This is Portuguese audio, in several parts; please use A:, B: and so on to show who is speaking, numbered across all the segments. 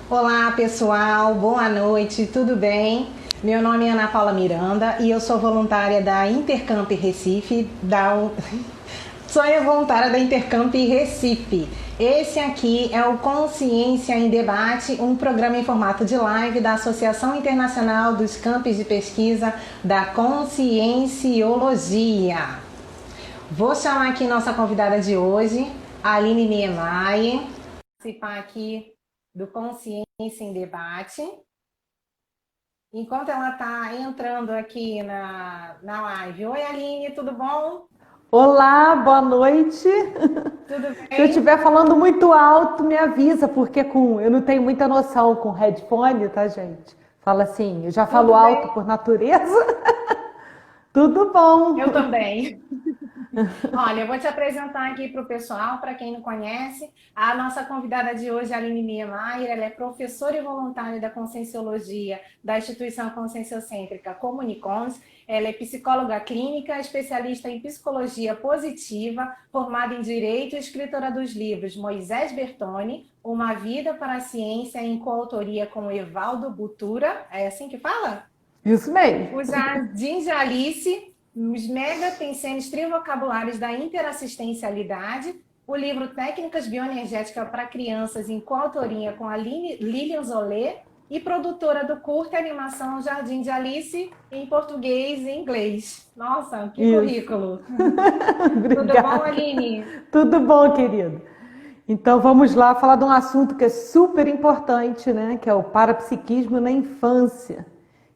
A: Olá pessoal, boa noite, tudo bem? Meu nome é Ana Paula Miranda e eu sou voluntária da Intercamp Recife, sou voluntária da Intercamp Recife. Esse aqui é o Consciência em Debate, um programa em formato de live da Associação Internacional dos Campos de Pesquisa da Conscienciologia. Vou chamar aqui nossa convidada de hoje, Aline Niemeyer, participar aqui do Consciência em Debate. Enquanto ela está entrando aqui na live. Oi, Aline, tudo bom?
B: Olá, boa noite.
A: Tudo
B: Se eu
A: bem?
B: estiver falando muito alto, me avisa, porque eu não tenho muita noção com headphone, tá, gente? Fala assim, eu já falo
A: Tudo
B: alto
A: bem?
B: por natureza. Tudo bom.
A: Eu também. Olha, eu vou te apresentar aqui para o pessoal, para quem não conhece. A nossa convidada de hoje, a Aline Niemeyer, ela é professora e voluntária da Conscienciologia da instituição conscienciocêntrica Comunicons. Ela é psicóloga clínica, especialista em psicologia positiva, formada em Direito e escritora dos livros Moisés Bertoni, Uma Vida para a Ciência, em coautoria com Evaldo Butura. É assim que fala?
B: Isso mesmo.
A: O Jardim de Alice, os mega pensenes trivocabulários da interassistencialidade, o livro Técnicas Bioenergéticas para Crianças, em coautoria com a Lilian Zolé, e produtora do curta animação Jardim de Alice, em português e inglês. Nossa, que
B: Isso.
A: currículo! Tudo bom,
B: Obrigada.
A: Aline?
B: Tudo bom, querido? Então vamos lá falar de um assunto que é super importante, né? Que é o parapsiquismo na infância.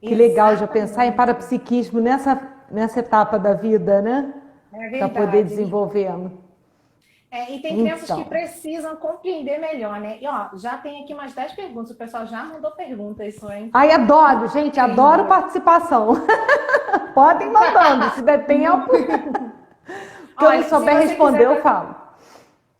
B: Que legal já pensar em
A: Exatamente.
B: parapsiquismo nessa etapa da vida, né?
A: É
B: Para poder
A: verdade.
B: desenvolvendo.
A: E tem crianças que
B: Então.
A: precisam compreender melhor, né? E ó, já tem aqui umas 10 perguntas. O pessoal já mandou perguntas, isso é
B: Ai, adoro, gente, adoro
A: incrível.
B: participação. Podem mandando, se der tempo. Que eu não
A: Olha,
B: souber responder, eu falo.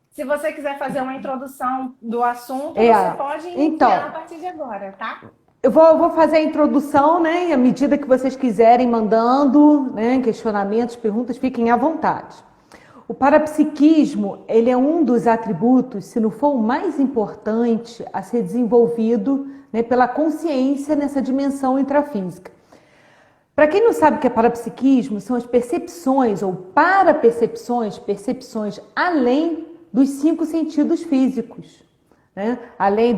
A: se você quiser fazer uma introdução do assunto,
B: É,
A: você pode iniciar a
B: então,
A: partir de agora, tá?
B: eu vou fazer a introdução, né? E à medida que vocês quiserem mandando, né, questionamentos, perguntas, fiquem à vontade. O parapsiquismo, ele é um dos atributos, se não for o mais importante, a ser desenvolvido, né, pela consciência nessa dimensão intrafísica. Para quem não sabe o que é parapsiquismo, são as percepções ou parapercepções, percepções além dos 5 sentidos físicos, né? Além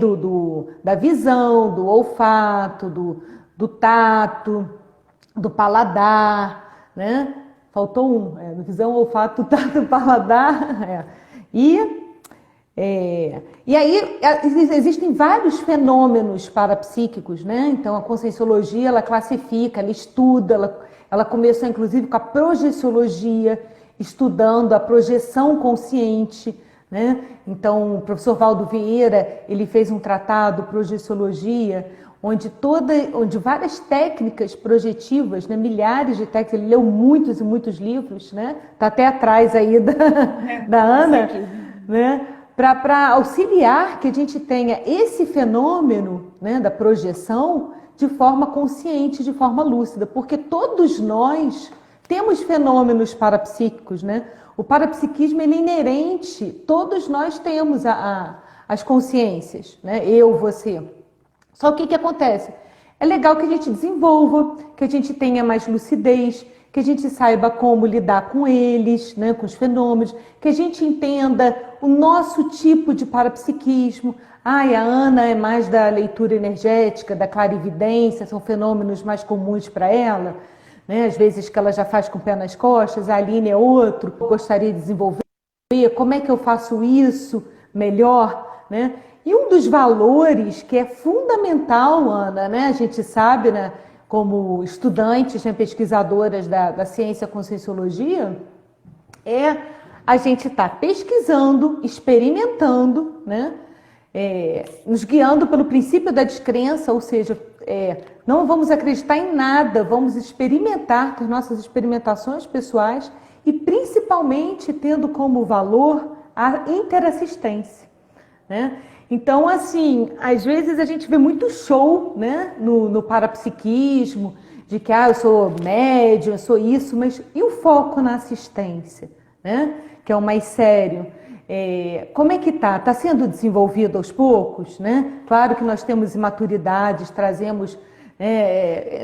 B: da visão, do olfato, do tato, do paladar, né? Faltou visão, olfato, tato, paladar. E aí existem vários fenômenos parapsíquicos, né? Então a conscienciologia ela classifica, ela estuda, ela começou inclusive com a projeciologia, estudando a projeção consciente, né? Então o professor Valdo Vieira ele fez um tratado projeciologia onde várias técnicas projetivas, né? Milhares de técnicas, ele leu muitos e muitos livros, né? Tá até atrás aí da
A: Esse
B: Ana,
A: aqui.
B: né? Para auxiliar que a gente tenha esse fenômeno, né, da projeção de forma consciente, de forma lúcida, porque todos nós temos fenômenos parapsíquicos, né? O parapsiquismo ele é inerente, todos nós temos as consciências, né? Eu, você. Só que acontece? É legal que a gente desenvolva, que a gente tenha mais lucidez, que a gente saiba como lidar com eles, né, com os fenômenos, que a gente entenda o nosso tipo de parapsiquismo. Ai, a Ana é mais da leitura energética, da clarividência, são fenômenos mais comuns para ela, né? Às vezes que ela já faz com o pé nas costas, a Aline é outro, eu gostaria de desenvolver, como é que eu faço isso melhor, né? E um dos valores que é fundamental, Ana, né? A gente sabe, né? Como estudantes, né? Pesquisadoras da ciência conscienciologia, é a gente estar pesquisando, experimentando, né? Nos guiando pelo princípio da descrença, ou seja, não vamos acreditar em nada, vamos experimentar, ter nossas experimentações pessoais e principalmente tendo como valor a interassistência, né? Então, assim, às vezes a gente vê muito show, né, no parapsiquismo, de que eu sou médium, eu sou isso, mas e o foco na assistência, né? Que é o mais sério. Como é que está? Está sendo desenvolvido aos poucos, né? Claro que nós temos imaturidades, trazemos,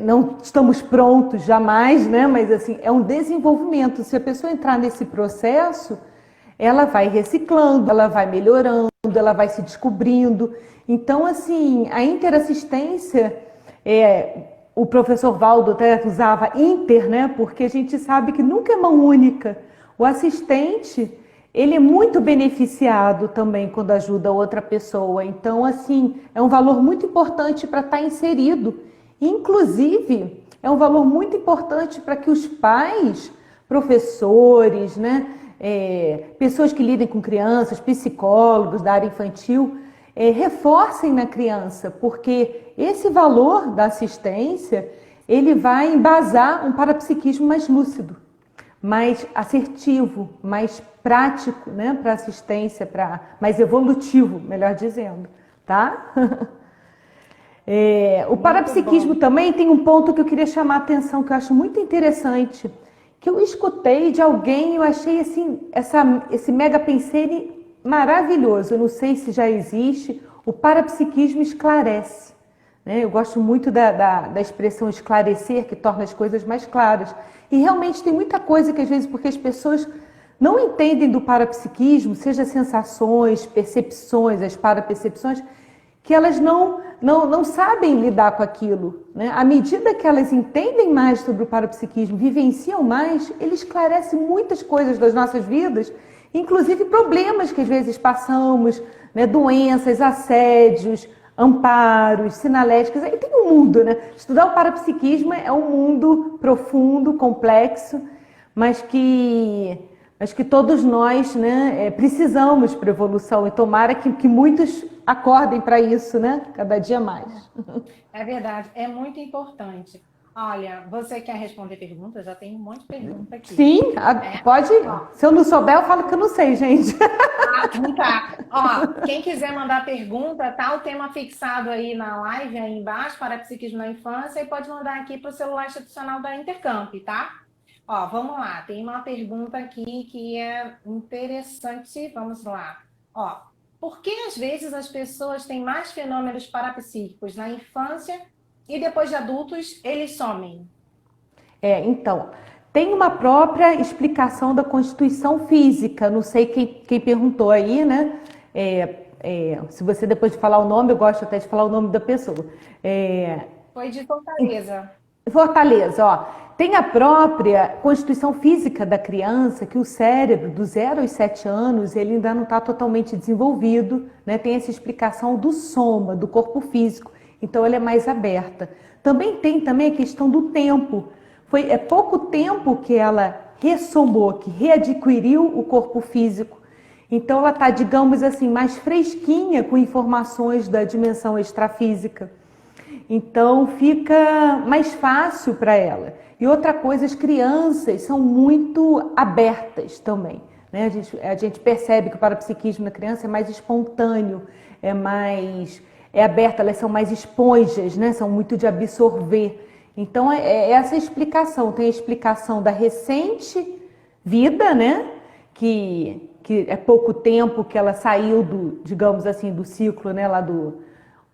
B: não estamos prontos jamais, né? Mas assim, é um desenvolvimento. Se a pessoa entrar nesse processo, ela vai reciclando, ela vai melhorando, ela vai se descobrindo. Então, assim, a interassistência, o professor Valdo até usava inter, né? Porque a gente sabe que nunca é mão única. O assistente, ele é muito beneficiado também quando ajuda outra pessoa. Então, assim, é um valor muito importante para estar inserido. Inclusive, é um valor muito importante para que os pais, professores, né, pessoas que lidem com crianças, psicólogos da área infantil, reforcem na criança, porque esse valor da assistência, ele vai embasar um parapsiquismo mais lúcido, mais assertivo, mais prático, né, para assistência, mais evolutivo, melhor dizendo, tá? O parapsiquismo também tem um ponto que eu queria chamar a atenção, que eu acho muito interessante, que eu escutei de alguém, eu achei assim, esse mega pensene maravilhoso. Eu não sei se já existe. O parapsiquismo esclarece, né? Eu gosto muito da expressão esclarecer, que torna as coisas mais claras. E realmente tem muita coisa que às vezes, porque as pessoas não entendem do parapsiquismo, seja sensações, percepções, as parapercepções, que elas não sabem lidar com aquilo, né? À medida que elas entendem mais sobre o parapsiquismo, vivenciam mais, ele esclarece muitas coisas das nossas vidas, inclusive problemas que às vezes passamos, né? Doenças, assédios, amparos, sinaléticas. Aí tem um mundo, né? Estudar o parapsiquismo é um mundo profundo, complexo, mas que todos nós, né, precisamos para a evolução, e tomara que muitos acordem para isso, né? Cada dia mais.
A: É verdade, é muito importante. Olha, você quer responder perguntas? Já tem um monte de pergunta aqui.
B: Sim, pode.
A: Ó,
B: Se eu não souber, eu falo que eu não sei, gente.
A: então tá. Ó, quem quiser mandar pergunta, tá o tema fixado aí na live, aí embaixo, Parapsiquismo na Infância, e pode mandar aqui para o celular institucional da Intercamp, tá? Ó, vamos lá, tem uma pergunta aqui que é interessante. Vamos lá. Ó, por que às vezes as pessoas têm mais fenômenos parapsíquicos na infância e depois de adultos eles somem?
B: Então, tem uma própria explicação da constituição física. Não sei quem perguntou aí, né? Se você depois de falar o nome, eu gosto até de falar o nome da pessoa.
A: Foi de Fortaleza.
B: Fortaleza, ó. Tem a própria constituição física da criança, que o cérebro, do 0 aos 7 anos, ele ainda não está totalmente desenvolvido, né? Tem essa explicação do soma, do corpo físico. Então, ela é mais aberta. Também tem a questão do tempo. É pouco tempo que ela ressomou, que readquiriu o corpo físico. Então, ela está, digamos assim, mais fresquinha com informações da dimensão extrafísica. Então fica mais fácil para ela. E outra coisa, as crianças são muito abertas também, né? A gente percebe que o parapsiquismo na criança é mais espontâneo, é aberto, elas são mais esponjas, né? São muito de absorver. Então é essa explicação. Tem a explicação da recente vida, né? Que é pouco tempo que ela saiu digamos assim, do ciclo, né? Lá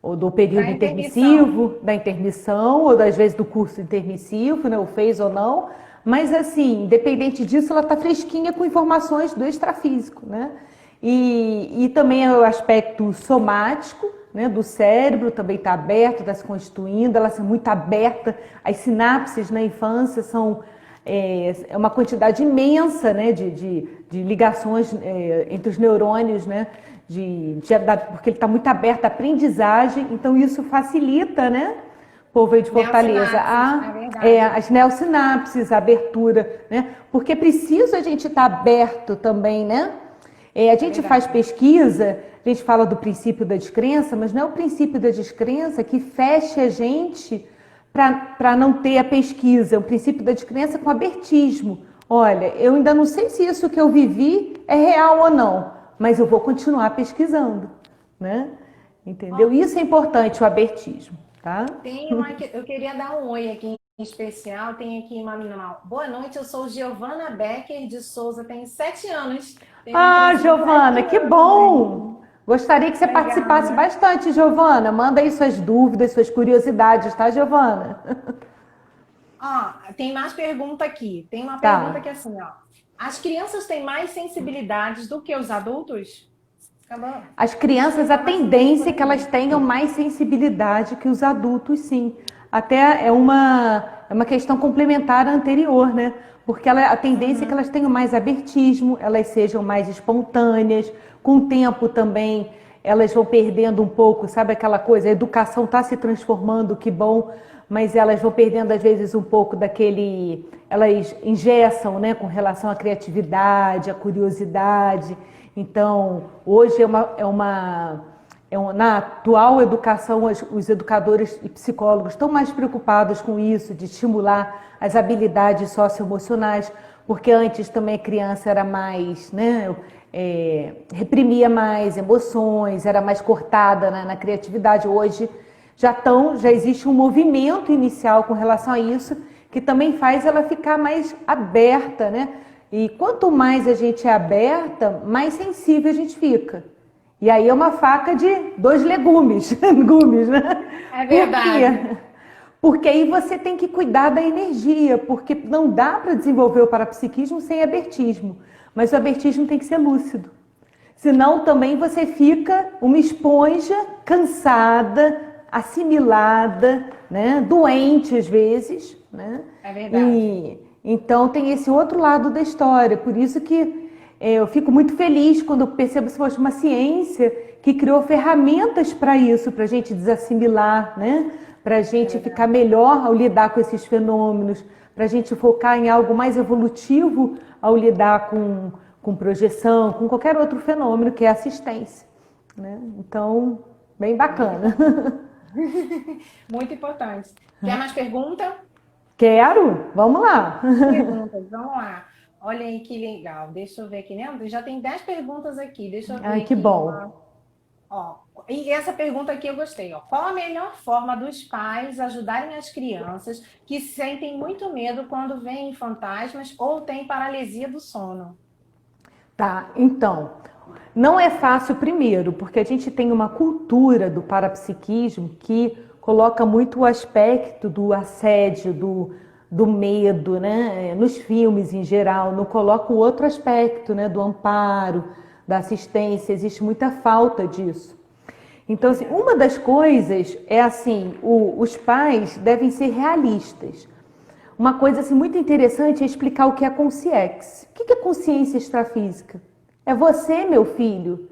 B: ou do período intermissivo, da intermissão, ou às vezes do curso intermissivo, né, ou fez ou não, mas assim, independente disso, ela está fresquinha com informações do extrafísico, né? E também o aspecto somático, né, do cérebro também está aberto, está se constituindo, ela é muito aberta, as sinapses na infância são uma quantidade imensa, né, de ligações entre os neurônios, né? Porque ele está muito aberto à aprendizagem, então isso facilita, né? Povo aí de Fortaleza, as neossinapses, a abertura, né? Porque é preciso a gente estar aberto também, né? A gente faz pesquisa, a gente fala do princípio da descrença, mas não é o princípio da descrença que fecha a gente para não ter a pesquisa, é o princípio da descrença com abertismo. Olha, eu ainda não sei se isso que eu vivi é real ou não, mas eu vou continuar pesquisando, né? Entendeu? Isso é importante, o abertismo, tá?
A: Eu queria dar um oi aqui em especial. Tem aqui uma menina. Boa noite, eu sou Giovana Becker de Souza, tenho 7 anos. Tem um
B: Ah,
A: cursinho
B: Giovana, que
A: praticando.
B: bom! Gostaria que você
A: Legal,
B: participasse
A: né?
B: bastante, Giovana. Manda aí suas dúvidas, suas curiosidades, tá, Giovana?
A: Ó, tem mais pergunta aqui. Tem uma pergunta
B: Tá.
A: que é assim, ó. As crianças têm mais sensibilidades do que os adultos? Acabou.
B: As
A: Deixa eu
B: crianças, a
A: dar mais ou menos por
B: tendência é que elas
A: aí.
B: tenham mais sensibilidade que os adultos, sim. Até é uma questão complementar à anterior, né? Porque a tendência é que elas
A: Uhum.
B: tenham mais abertismo, elas sejam mais espontâneas. Com o tempo também, elas vão perdendo um pouco, sabe aquela coisa? A educação está se transformando, que bom, mas elas vão perdendo às vezes um pouco daquele. Elas engessam, né, com relação à criatividade, à curiosidade. Então, hoje na atual educação, os educadores e psicólogos estão mais preocupados com isso, de estimular as habilidades socioemocionais, porque antes também a criança era mais, né, reprimia mais emoções, era mais cortada na criatividade. Hoje já existe um movimento inicial com relação a isso, que também faz ela ficar mais aberta, né? E quanto mais a gente é aberta, mais sensível a gente fica. E aí é uma faca de dois legumes, gumes, né?
A: É
B: Por
A: verdade.
B: quê? Porque aí você tem que cuidar da energia, porque não dá para desenvolver o parapsiquismo sem abertismo. Mas o abertismo tem que ser lúcido. Senão também você fica uma esponja cansada, assimilada, né? Doente às vezes, né?
A: É verdade.
B: E então tem esse outro lado da história. Por isso que eu fico muito feliz quando eu percebo se fosse uma ciência que criou ferramentas para isso, para a gente desassimilar, né? Para a
A: É
B: gente ficar
A: verdade.
B: melhor ao lidar com esses fenômenos, para a gente focar em algo mais evolutivo ao lidar com projeção, com qualquer outro fenômeno que é assistência, né? Então, bem
A: Muito
B: bacana.
A: importante. Muito importante. Quer mais pergunta?
B: Quero? Vamos lá.
A: Perguntas, vamos lá. Olha aí que legal. Deixa eu ver aqui, né? Já tem 10 perguntas aqui. Deixa eu
B: Ai,
A: ver
B: que
A: aqui uma.
B: bom.
A: Ó, e essa pergunta aqui eu gostei. Ó. Qual a melhor forma dos pais ajudarem as crianças que sentem muito medo quando veem fantasmas ou têm paralisia do sono?
B: Tá, então, não é fácil primeiro, porque a gente tem uma cultura do parapsiquismo que coloca muito o aspecto do assédio, do medo, né? Nos filmes em geral, não coloca o outro aspecto, né? Do amparo, da assistência, existe muita falta disso. Então, assim, uma das coisas é assim, os pais devem ser realistas. Uma coisa assim, muito interessante é explicar o que é consciência. O que é consciência extrafísica? É você, meu filho,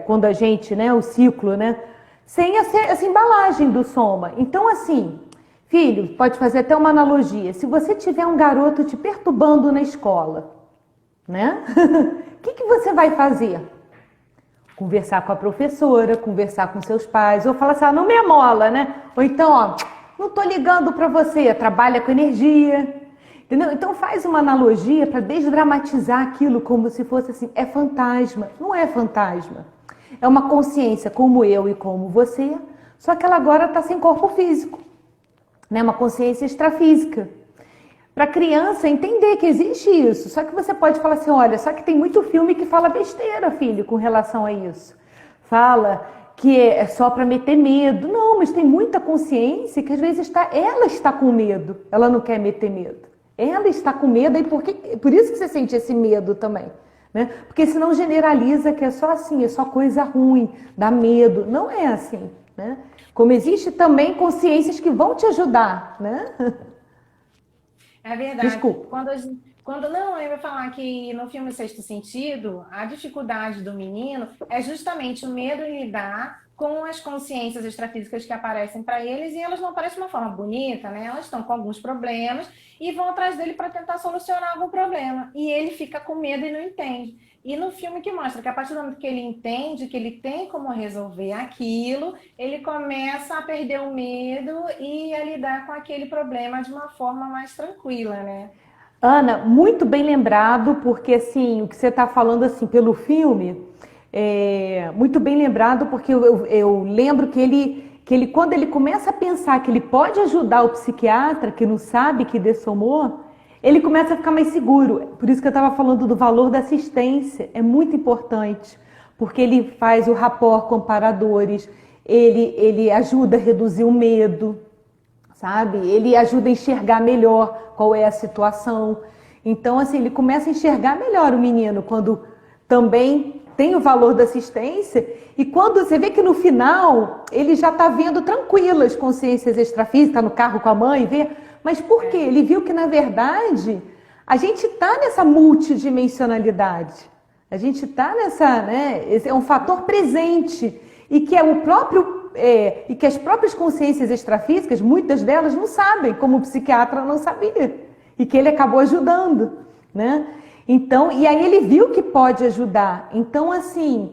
B: quando a gente, né, o ciclo, né, sem essa embalagem do soma. Então, assim, filho, pode fazer até uma analogia. Se você tiver um garoto te perturbando na escola, né, o que você vai fazer? Conversar com a professora, conversar com seus pais, ou falar assim, não me amola, né? Ou então, ó, não tô ligando para você, trabalha com energia, entendeu? Então faz uma analogia para desdramatizar aquilo como se fosse assim, é fantasma. Não é fantasma. É uma consciência como eu e como você, só que ela agora está sem corpo físico, né? Uma consciência extrafísica. Para a criança entender que existe isso. Só que você pode falar assim, olha, só que tem muito filme que fala besteira, filho, com relação a isso. Fala que é só para meter medo. Não, mas tem muita consciência que às vezes ela está com medo. Ela não quer meter medo. Ela está com medo e por isso que você sente esse medo também. Né? Porque senão generaliza que é só assim, é só coisa ruim, dá medo. Não é assim. Né? Como existe também consciências que vão te ajudar, né?
A: É verdade.
B: Desculpa.
A: Quando não, eu ia falar que no filme Sexto Sentido, a dificuldade do menino é justamente o medo em lidar com as consciências extrafísicas que aparecem para eles e elas não aparecem de uma forma bonita, né? Elas estão com alguns problemas e vão atrás dele para tentar solucionar algum problema. E ele fica com medo e não entende. E no filme que mostra que a partir do momento que ele entende que ele tem como resolver aquilo, ele começa a perder o medo e a lidar com aquele problema de uma forma mais tranquila, né?
B: Ana, muito bem lembrado, porque assim, o que você está falando assim pelo filme, muito bem lembrado, porque eu lembro que ele, quando ele começa a pensar que ele pode ajudar o psiquiatra, que não sabe que dessomou, ele começa a ficar mais seguro. Por isso que eu estava falando do valor da assistência, é muito importante, porque ele faz o rapport com paradores, ele ajuda a reduzir o medo, sabe? Ele ajuda a enxergar melhor qual é a situação. Então, assim, ele começa a enxergar melhor o menino quando também tem o valor da assistência, e quando você vê que no final ele já está vendo tranquilo as consciências extrafísicas, tá no carro com a mãe, vê. Mas por quê? Ele viu que, na verdade, a gente está nessa multidimensionalidade. A gente está nessa, né? Esse é um fator presente e que é o próprio e que as próprias consciências extrafísicas, muitas delas não sabem, como o psiquiatra não sabia, e que ele acabou ajudando, né? Então, e aí ele viu que pode ajudar. Então, assim,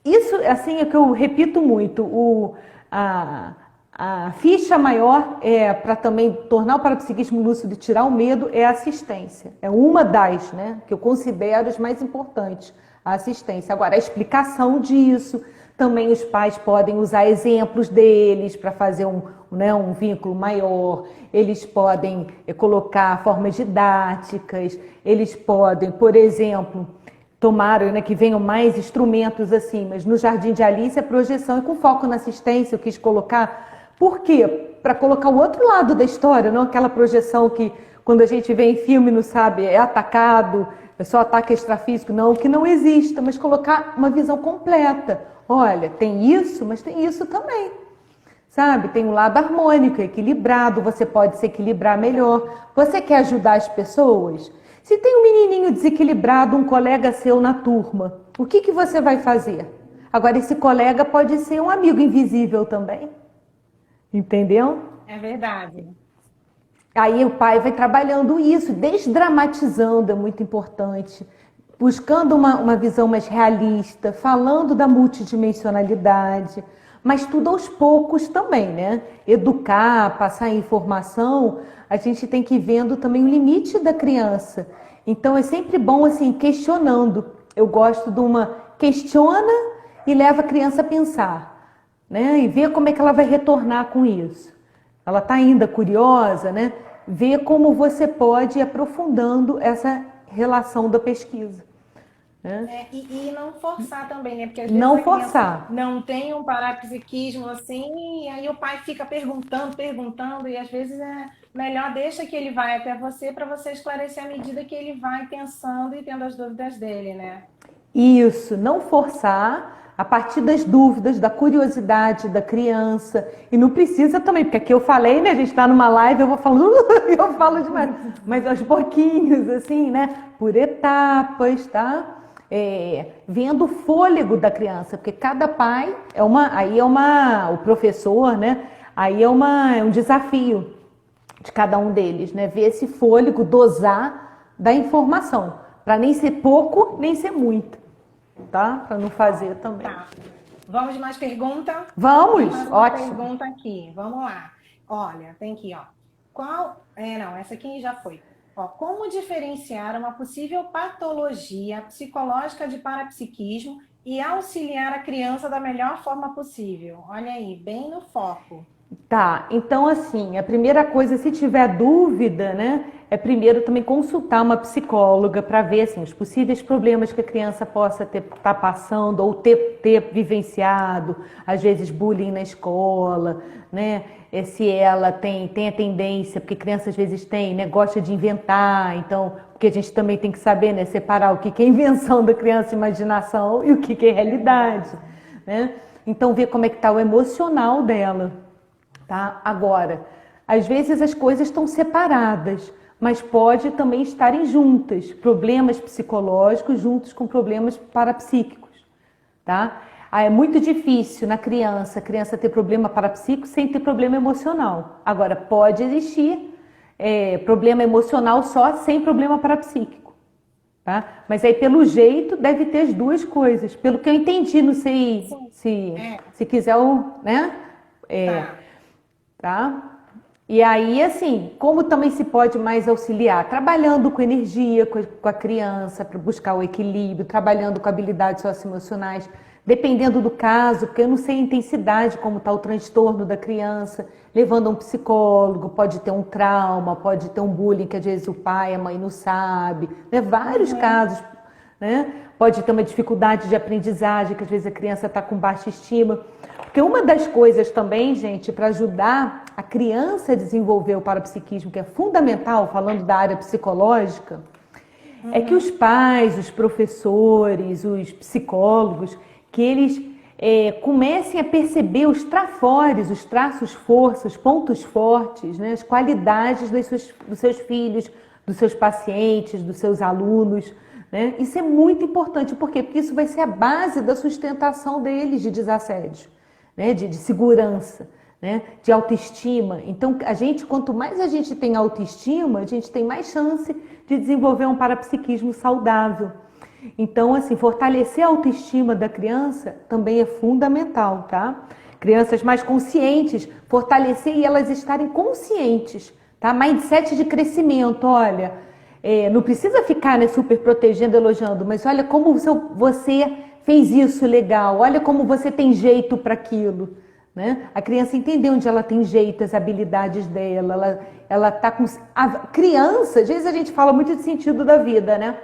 B: isso assim, é que eu repito muito, a ficha maior para também tornar o parapsiquismo lúcido e tirar o medo é a assistência. É uma das, né, que eu considero as mais importantes, a assistência. Agora, a explicação disso, também os pais podem usar exemplos deles para fazer um vínculo maior, eles podem colocar formas didáticas, eles podem, por exemplo, tomaram, né, que venham mais instrumentos assim, mas no Jardim de Alice a projeção é com foco na assistência, eu quis colocar. Por quê? Para colocar o outro lado da história, não aquela projeção que quando a gente vê em filme não sabe, é atacado, é só ataque extrafísico, não, que não exista, mas colocar uma visão completa. Olha, tem isso, mas tem isso também, sabe? Tem um lado harmônico, equilibrado, você pode se equilibrar melhor. Você quer ajudar as pessoas? Se tem um menininho desequilibrado, um colega seu na turma, o que você vai fazer? Agora, esse colega pode ser um amigo invisível também, entendeu?
A: É verdade.
B: Aí o pai vai trabalhando isso, desdramatizando, é muito importante, buscando uma visão mais realista, falando da multidimensionalidade, mas tudo aos poucos também, né? Educar, passar informação, a gente tem que ir vendo também o limite da criança. Então é sempre bom assim, questionando. Eu gosto de questiona e leva a criança a pensar, né? E ver como é que ela vai retornar com isso. Ela está ainda curiosa, né? Ver como você pode ir aprofundando essa relação da pesquisa. Né?
A: E não forçar também, né? Porque às vezes
B: não
A: a criança
B: forçar.
A: não tem um parapsiquismo assim, e aí o pai fica perguntando, e às vezes é melhor deixa que ele vai até você para você esclarecer à medida que ele vai pensando e tendo as dúvidas dele, né?
B: Isso, não forçar a partir das dúvidas, da curiosidade da criança. E não precisa também, porque aqui eu falei, né? A gente está numa live, eu vou falando, eu falo demais, mas aos pouquinhos, assim, né? Por etapas, tá? Vendo o fôlego da criança, porque cada pai o professor, né? Aí é um desafio de cada um deles, né? Ver esse fôlego, dosar da informação, para nem ser pouco, nem ser muito, tá? Para não fazer também.
A: Tá. Vamos de mais pergunta?
B: Vamos,
A: mais
B: ótimo.
A: Uma pergunta aqui, vamos lá. Olha, tem aqui, ó. Essa aqui já foi. Ó, como diferenciar uma possível patologia psicológica de parapsiquismo e auxiliar a criança da melhor forma possível? Olha aí, bem no foco.
B: Tá, então assim, a primeira coisa, se tiver dúvida, né, é primeiro também consultar uma psicóloga para ver assim, os possíveis problemas que a criança possa estar passando ou ter vivenciado, às vezes bullying na escola, né, se ela tem a tendência, porque criança às vezes tem, né, gosta de inventar, então, porque a gente também tem que saber, né, separar o que é invenção da criança, imaginação, e o que é realidade, né, então ver como é que está o emocional dela. Tá? Agora, às vezes as coisas estão separadas, mas pode também estarem juntas, problemas psicológicos juntos com problemas parapsíquicos, tá? É muito difícil na criança, a criança ter problema parapsíquico sem ter problema emocional. Agora, pode existir problema emocional só sem problema parapsíquico, tá? Mas aí pelo jeito deve ter as duas coisas, pelo que eu entendi, não sei se quiser, né? Tá? E aí, assim, como também se pode mais auxiliar? Trabalhando com energia, com a criança, para buscar o equilíbrio, trabalhando com habilidades socioemocionais, dependendo do caso, porque eu não sei a intensidade, como está o transtorno da criança, levando a um psicólogo, pode ter um trauma, pode ter um bullying que às vezes o pai, a mãe não sabe, né? Vários casos, né? Pode ter uma dificuldade de aprendizagem, que às vezes a criança está com baixa estima. Porque uma das coisas também, gente, para ajudar a criança a desenvolver o parapsiquismo, que é fundamental, falando da área psicológica, é que os pais, os professores, os psicólogos, que eles comecem a perceber os trafores, os traços forças, os pontos fortes, né? As qualidades dos seus filhos, dos seus pacientes, dos seus alunos, né? Isso é muito importante. Por quê? Porque isso vai ser a base da sustentação deles de desassédio, né? De segurança, né? De autoestima. Então, quanto mais a gente tem autoestima, a gente tem mais chance de desenvolver um parapsiquismo saudável. Então, assim, fortalecer a autoestima da criança também é fundamental, tá? Crianças mais conscientes, fortalecer e elas estarem conscientes, tá? Mindset de crescimento, olha, não precisa ficar, né, super protegendo, elogiando, mas olha como você fez isso legal, olha como você tem jeito para aquilo, né? A criança entender onde ela tem jeito, as habilidades dela, ela tá com... A criança, às vezes a gente fala muito de sentido da vida, né?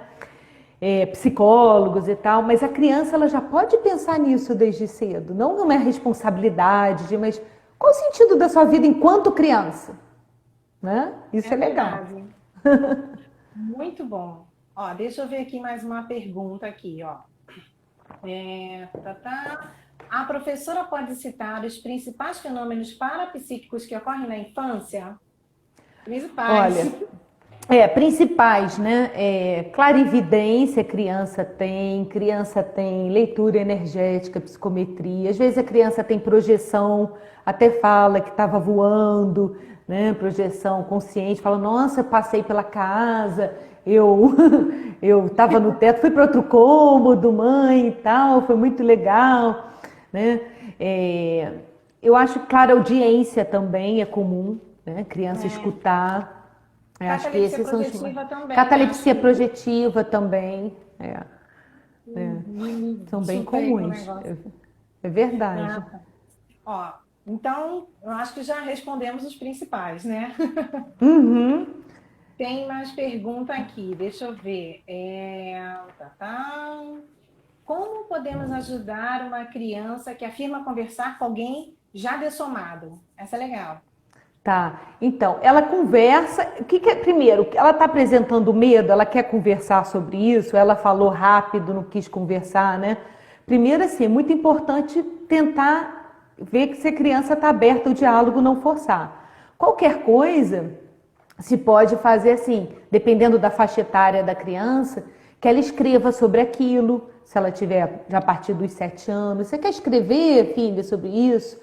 B: Psicólogos e tal, mas a criança ela já pode pensar nisso desde cedo. Não é responsabilidade, mas qual o sentido da sua vida enquanto criança? Né? Isso é legal.
A: Muito bom. Ó, deixa eu ver aqui mais uma pergunta aqui, ó. A professora pode citar os principais fenômenos parapsíquicos que ocorrem na infância? Principais.
B: Olha, principais, né? Clarividência, criança tem leitura energética, psicometria. Às vezes a criança tem projeção, até fala que estava voando, né? Projeção consciente, fala, nossa, passei pela casa, eu estava no teto, fui para outro cômodo, mãe e tal, foi muito legal, né? Eu acho que, claro, audiência também é comum, né? Criança escutar. Acho que esses são os...
A: também.
B: Catalepsia projetiva também. São bem comuns. É verdade.
A: Ó, então, eu acho que já respondemos os principais, né?
B: Uhum.
A: Tem mais pergunta aqui, deixa eu ver. Como podemos ajudar uma criança que afirma conversar com alguém já dessomado? Essa é legal.
B: Tá, então, ela conversa, primeiro, ela está apresentando medo, ela quer conversar sobre isso, ela falou rápido, não quis conversar, né? Primeiro, assim, é muito importante tentar ver que se a criança está aberta ao diálogo, não forçar. Qualquer coisa se pode fazer assim, dependendo da faixa etária da criança, que ela escreva sobre aquilo, se ela tiver já a partir dos 7 anos. Você quer escrever, filha, sobre isso?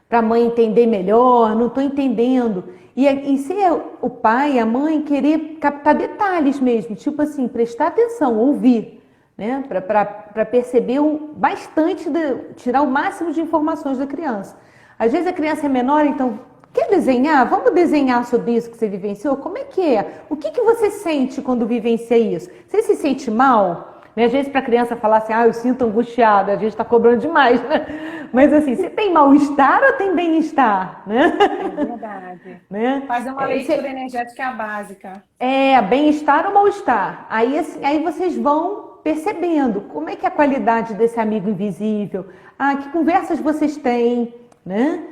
B: Para a mãe entender melhor, não estou entendendo. E se o pai, a mãe querer captar detalhes mesmo, tipo assim, prestar atenção, ouvir, né? Para perceber bastante, tirar o máximo de informações da criança. Às vezes a criança é menor, então, quer desenhar? Vamos desenhar sobre isso que você vivenciou? Como é que é? O que você sente quando vivencia isso? Você se sente mal? Né? Às vezes para a criança falar assim, eu sinto angustiada, a gente está cobrando demais, né? Mas assim, você tem mal-estar ou tem bem-estar? Né?
A: É verdade.
B: Né?
A: Fazer uma leitura energética básica.
B: Bem-estar ou mal-estar? Aí vocês vão percebendo como é que é a qualidade desse amigo invisível, que conversas vocês têm, né?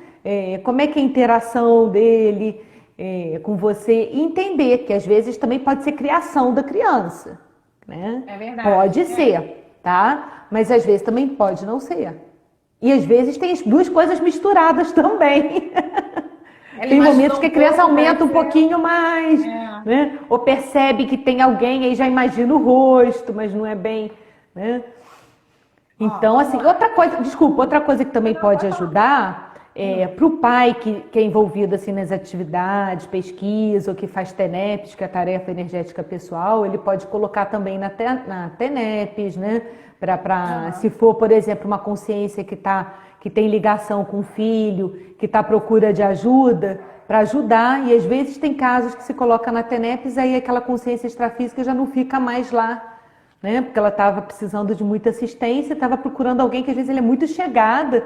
B: Como é que é a interação dele com você, e entender que às vezes também pode ser criação da criança. Né?
A: É verdade.
B: Pode ser, tá? Mas às vezes também pode não ser. E às vezes tem as duas coisas misturadas também. Tem momentos que a criança aumenta um pouquinho mais, né? Ou percebe que tem alguém, aí já imagina o rosto, mas não é bem, né? Então, assim, outra coisa que também pode ajudar para o pai que é envolvido assim, nas atividades, pesquisa, ou que faz TENEPs, que é a tarefa energética pessoal, ele pode colocar também na TENEPs, né? Se for, por exemplo, uma consciência que tem ligação com o filho, que está à procura de ajuda, para ajudar, e às vezes tem casos que se coloca na TENEPs, aí aquela consciência extrafísica já não fica mais lá né? Porque ela estava precisando de muita assistência, estava procurando alguém que às vezes ele é muito chegada,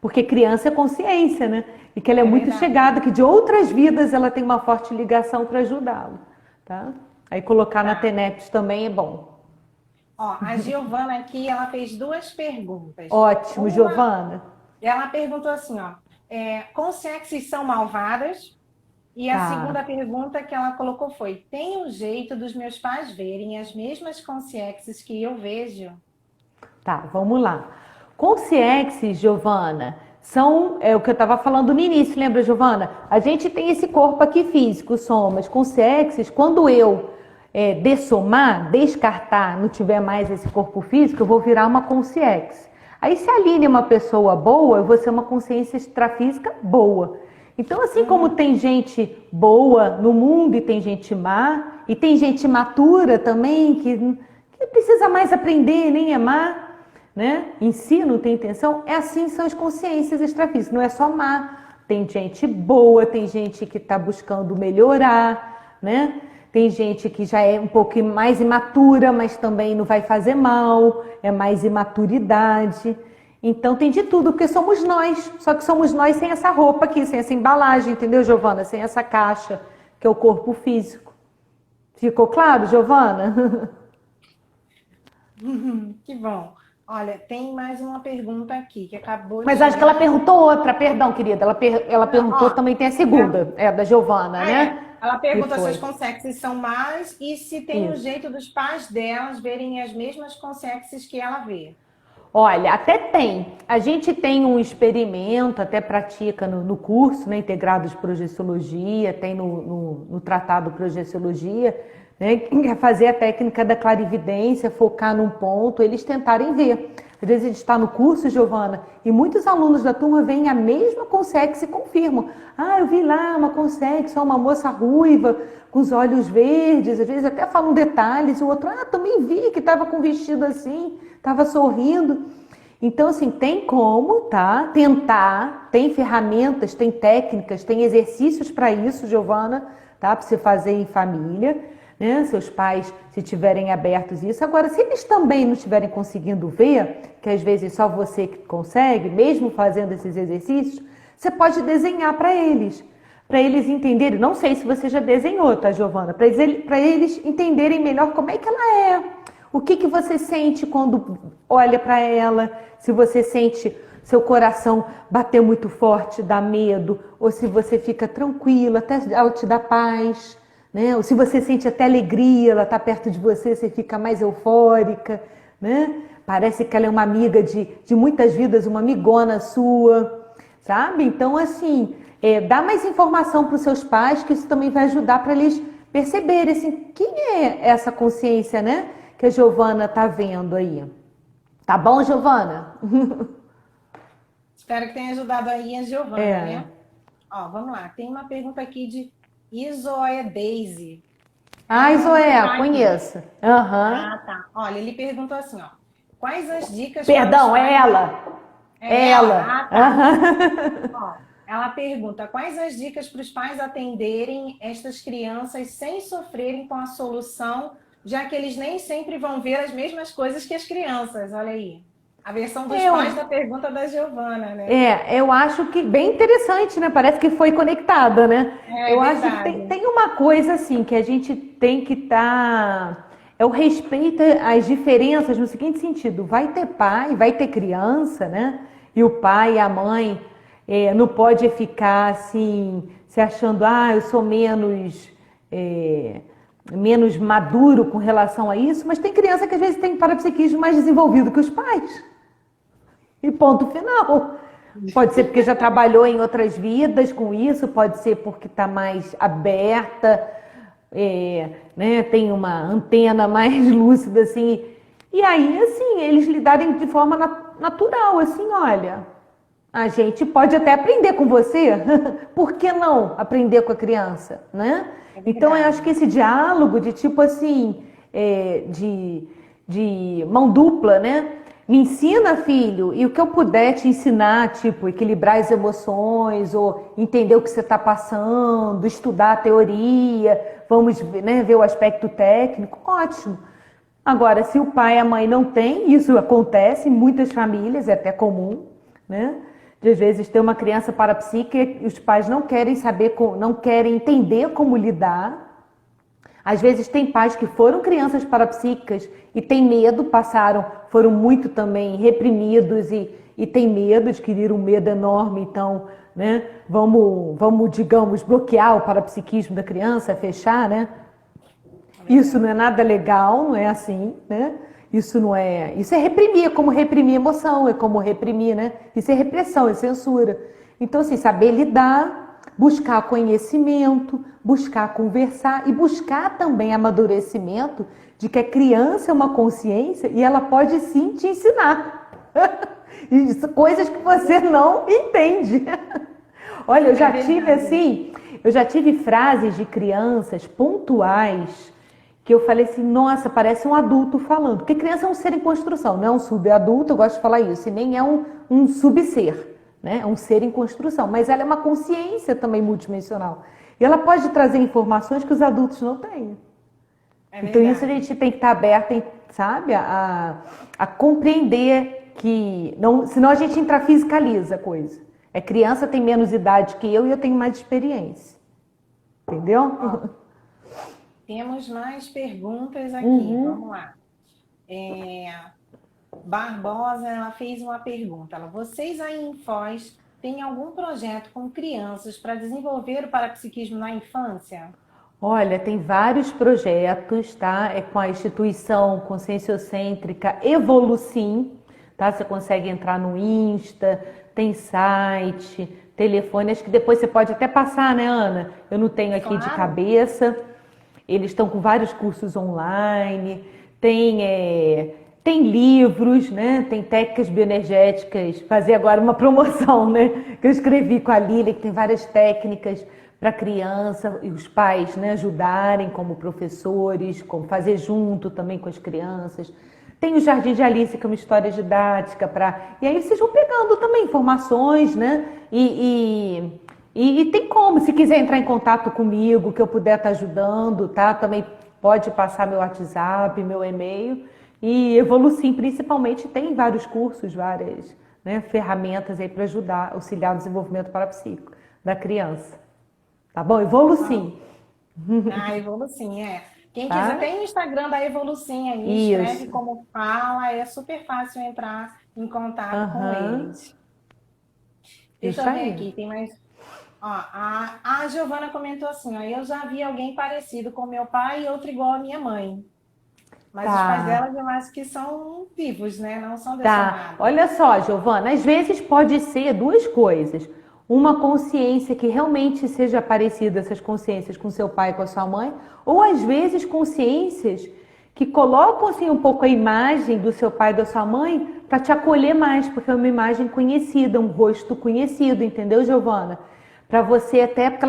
B: porque criança é consciência, né? E que ela é muito
A: verdade.
B: chegada, que de outras vidas ela tem uma forte ligação para ajudá-lo, tá? Aí colocar na
A: Tá.
B: TENEPS também é bom.
A: Ó, a Giovana aqui, ela fez duas perguntas.
B: Ótimo,
A: Uma,
B: Giovana.
A: ela perguntou assim, ó, consciências são malvadas? E a
B: Tá,
A: segunda pergunta que ela colocou foi: tem um jeito dos meus pais verem as mesmas consciências que eu vejo?
B: tá, vamos lá. Consciexes, Giovana, são o que eu estava falando no início, lembra, Giovana? A gente tem esse corpo aqui físico, somas. Consciexes, quando eu dessomar, descartar, não tiver mais esse corpo físico, eu vou virar uma consciex. Aí, se a Aline é uma pessoa boa, eu vou ser uma consciência extrafísica boa. Então, assim como tem gente boa no mundo e tem gente má, e tem gente matura também, que não precisa mais aprender, nem é má, né? Em si não tem intenção, é assim são as consciências extrafísicas, não é só má. Tem gente boa, tem gente que está buscando melhorar, né? Tem gente que já é um pouco mais imatura, mas também não vai fazer mal, é mais imaturidade. Então tem de tudo, porque somos nós, só que somos nós sem essa roupa aqui, sem essa embalagem, entendeu, Giovana? Sem essa caixa, que é o corpo físico. Ficou claro, Giovana?
A: Que bom. Olha, tem mais uma pergunta aqui que acabou de
B: Mas acho que ela
A: chegar.
B: perguntou outra, perdão, querida. Ela perguntou
A: Ó,
B: também, tem a segunda, da Giovana, né?
A: Ela
B: E
A: pergunta se
B: foi.
A: as consciências são más e se tem um
B: Isso.
A: jeito dos pais delas verem as mesmas consciências que ela vê.
B: Olha, até tem. A gente tem um experimento, até pratica no curso, né, integrado de projeciologia, tem no tratado projeciologia, né, que é fazer a técnica da clarividência, focar num ponto, eles tentarem ver. Às vezes a gente está no curso, Giovana, e muitos alunos da turma veem a mesma consex e confirmam. Ah, eu vi lá uma consex, uma moça ruiva, com os olhos verdes, às vezes até falam detalhes, o outro, também vi que estava com vestido assim, estava sorrindo. Então, assim, tem como, tá? Tentar, tem ferramentas, tem técnicas, tem exercícios para isso, Giovana, tá? Para você fazer em família, né? Seus pais, se tiverem abertos isso. Agora, se eles também não estiverem conseguindo ver, que às vezes só você que consegue, mesmo fazendo esses exercícios, você pode desenhar para eles entenderem. Não sei se você já desenhou, tá, Giovana? Para eles entenderem melhor como é que ela é. O que você sente quando olha para ela? Se você sente seu coração bater muito forte, dá medo, ou se você fica tranquila, até ela te dá paz, né? Ou se você sente até alegria, ela está perto de você, você fica mais eufórica, né? Parece que ela é uma amiga de muitas vidas, uma amigona sua, sabe? Então, assim, dá mais informação para os seus pais, que isso também vai ajudar para eles perceberem, assim, quem é essa consciência, né? Que a Giovana tá vendo aí. Tá bom, Giovana?
A: Espero que tenha ajudado aí a Giovana, né? Ó, vamos lá. Tem uma pergunta aqui de Isoé Daisy.
B: Ai,
A: Ela vai
B: Zoé,
A: explicar aqui.
B: conheço. Aham.
A: Ah, tá. Olha, ele perguntou assim, ó. Quais as dicas para os
B: Perdão, é
A: pais...
B: ela.
A: É
B: É
A: ela?
B: ela.
A: Ah, tá.
B: Aham.
A: Ó, ela pergunta, quais as dicas para os pais atenderem estas crianças sem sofrerem com a solução, já que eles nem sempre vão ver as mesmas coisas que as crianças? Olha aí. A versão dos pais
B: Eu,
A: da pergunta da Giovana, né?
B: eu acho que bem interessante, né? Parece que foi conectada, né?
A: É
B: Eu acho que tem,
A: verdade.
B: tem uma coisa assim que a gente tem que estar. É o respeito às diferenças no seguinte sentido: vai ter pai, vai ter criança, né? E o pai e a mãe não pode ficar assim, se achando, eu sou menos maduro com relação a isso, mas tem criança que às vezes tem parapsiquismo mais desenvolvido que os pais. E ponto final. Pode ser porque já trabalhou em outras vidas com isso, pode ser porque está mais aberta, né, tem uma antena mais lúcida, assim. E aí, assim, eles lidarem de forma natural, assim, olha, a gente pode até aprender com você, por que não aprender com a criança, né?
A: É
B: Então, eu acho
A: verdade.
B: que esse diálogo de tipo assim, de mão dupla, né? Me ensina, filho, e o que eu puder te ensinar, tipo, equilibrar as emoções, ou entender o que você está passando, estudar a teoria, vamos, né, ver o aspecto técnico, ótimo. Agora, se o pai e a mãe não têm, isso acontece em muitas famílias, é até comum, né? De às vezes ter uma criança parapsíquica e os pais não querem saber, não querem entender como lidar. Às vezes tem pais que foram crianças parapsíquicas e têm medo, foram muito também reprimidos e têm medo, adquiriram um medo enorme, então, né, vamos, digamos, bloquear o parapsiquismo da criança, fechar, né? Isso não é nada legal, não é assim, né? Isso é reprimir, é como reprimir emoção, é como reprimir, né? Isso é repressão, é censura. Então, assim, saber lidar, buscar conhecimento, buscar conversar e buscar também amadurecimento de que a criança é uma consciência e ela pode sim te ensinar. Coisas que você não entende. Olha, eu já tive frases de crianças pontuais que eu falei assim, nossa, parece um adulto falando. Porque criança é um ser em construção, não é um subadulto, eu gosto de falar isso, e nem é um subser. Né? É um ser em construção, mas ela é uma consciência também multidimensional. E ela pode trazer informações que os adultos não têm. Então isso a gente tem que estar aberto, sabe, a compreender que, não, senão a gente intrafisicaliza a coisa. Criança tem menos idade que eu e eu tenho mais experiência. Entendeu?
A: Ó, temos mais perguntas aqui, vamos lá. Barbosa, ela fez uma pergunta. Vocês aí em Foz têm algum projeto com crianças para desenvolver o parapsiquismo na infância?
B: Olha, tem vários projetos, tá? É com a instituição conscienciocêntrica Evolucim, tá? Você consegue entrar no Insta, tem site, telefone, acho que depois você pode até passar, né, Ana? Eu não tenho aqui de cabeça. Eles estão com vários cursos online, tem livros, né? Tem técnicas bioenergéticas. Fazer agora uma promoção, né? Que eu escrevi com a Lília, que tem várias técnicas para criança e os pais, né, ajudarem como professores, como fazer junto também com as crianças. Tem o Jardim de Alice, que é uma história didática e aí vocês vão pegando também informações, né? E tem como, se quiser entrar em contato comigo, que eu puder estar ajudando, tá? Também pode passar meu WhatsApp, meu e-mail. E Evolucim, principalmente, tem vários cursos, várias, né, ferramentas aí para ajudar, auxiliar o desenvolvimento parapsíquico da criança. Tá bom? Evolucim.
A: Evolucim, Quem quiser, tem o Instagram da Evolucim aí, escreve como fala, é super fácil entrar em contato com eles. Deixa eu ver aqui, tem mais... Ó, a Giovana comentou assim, eu já vi alguém parecido com meu pai e outro igual a minha mãe. Mas os pais dela, eu acho que são vivos, né? Não são dessomados.
B: Olha só, Giovana, às vezes pode ser duas coisas. Uma consciência que realmente seja parecida, essas consciências, com seu pai e com a sua mãe, ou às vezes consciências que colocam assim um pouco a imagem do seu pai e da sua mãe para te acolher mais, porque é uma imagem conhecida, um rosto conhecido, entendeu, Giovana? Para você até, porque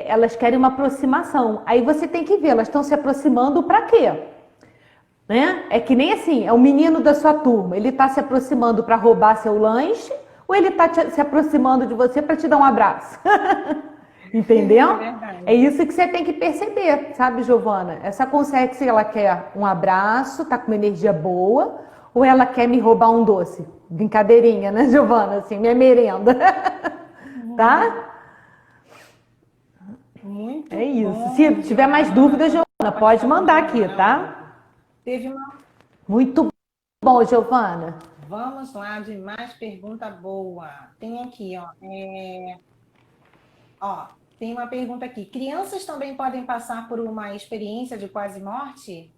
B: elas querem uma aproximação. Aí você tem que ver, elas estão se aproximando para quê? Né? É que nem assim, é o menino da sua turma, ele está se aproximando para roubar seu lanche ou ele está se aproximando de você para te dar um abraço? Entendeu? É isso que você tem que perceber, sabe, Giovana? Essa consciência, se ela quer um abraço, tá com uma energia boa, ou ela quer me roubar um doce? Brincadeirinha, né, Giovana? Assim, minha merenda. Tá?
A: Muito
B: isso.
A: Bom,
B: se tiver mais dúvidas, Giovana, pode mandar aqui, tá? Muito bom, Giovana.
A: Vamos lá de mais pergunta boa. Tem aqui, tem uma pergunta aqui. Crianças também podem passar por uma experiência de quase morte?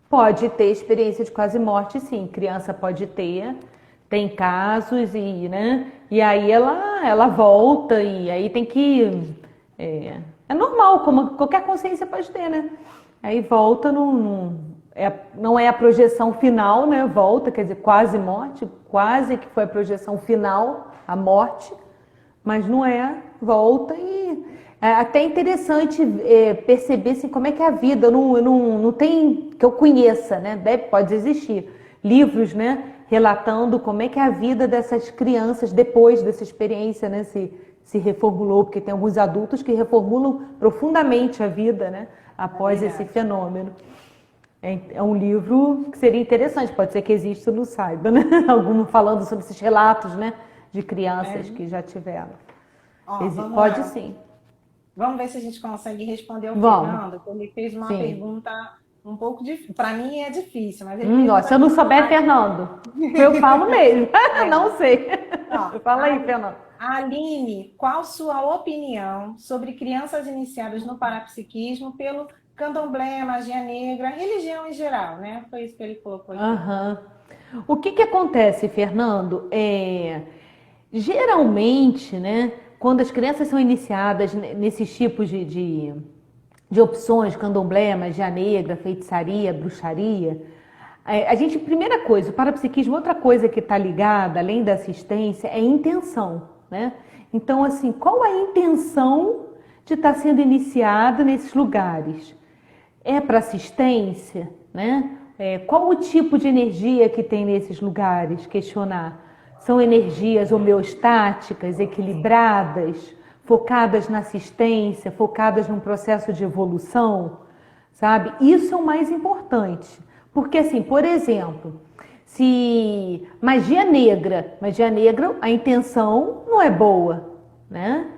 B: Pode ter experiência de quase morte, sim. Criança pode ter. Tem casos né? E aí ela volta e aí tem que... É normal, como qualquer consciência pode ter, né? Aí volta, não é a projeção final, né? Volta, quer dizer, quase morte, quase que foi a projeção final, a morte, mas não é, volta e... É até interessante perceber assim, como é que é a vida, não tem que eu conheça, né? Pode existir livros, né? Relatando como é que é a vida dessas crianças depois dessa experiência, né? Se reformulou, porque tem alguns adultos que reformulam profundamente a vida, né? após esse
A: verdade.
B: fenômeno. É um livro que seria interessante, pode ser que exista, eu não saiba, né? Algum falando sobre esses relatos, né? De crianças que já tiveram.
A: Ó, vamos
B: Pode
A: lá.
B: sim.
A: Vamos ver se a gente consegue responder ao
B: Vamos.
A: Fernando, que ele fez uma
B: Sim.
A: pergunta um pouco difícil. Para mim é difícil, mas ele fez
B: Ó,
A: uma
B: se eu não
A: pergunta.
B: souber, Fernando, eu falo mesmo. Não sei.
A: Ó,
B: Fala aí, Fernando.
A: Aline, qual sua opinião sobre crianças iniciadas no parapsiquismo pelo candomblé, magia negra, religião em geral, né? Foi isso que ele colocou aqui.
B: Aham. O que acontece, Fernando? Geralmente, né, quando as crianças são iniciadas nesses tipos de opções, candomblé, magia negra, feitiçaria, bruxaria, a gente, primeira coisa, o parapsiquismo, outra coisa que está ligada, além da assistência, é a intenção, né? Então, assim, qual a intenção de estar sendo iniciado nesses lugares? É para assistência, né? Qual o tipo de energia que tem nesses lugares? Questionar. São energias homeostáticas, equilibradas, focadas na assistência, focadas num processo de evolução, sabe? Isso é o mais importante. Porque, assim, por exemplo, se magia negra, a intenção não é boa, né?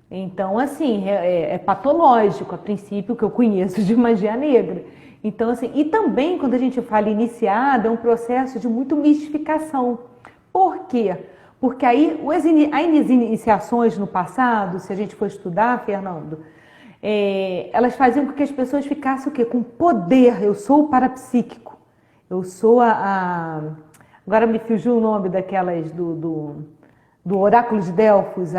B: Então, assim, é patológico, a princípio, que eu conheço de magia negra. Então, assim, e também, quando a gente fala iniciada, é um processo de muito mistificação. Por quê? Porque aí, as iniciações no passado, se a gente for estudar, Fernando, elas faziam com que as pessoas ficassem o quê? Com poder. Eu sou o parapsíquico. Eu sou agora me fugiu o nome daquelas do Oráculo de Delfos,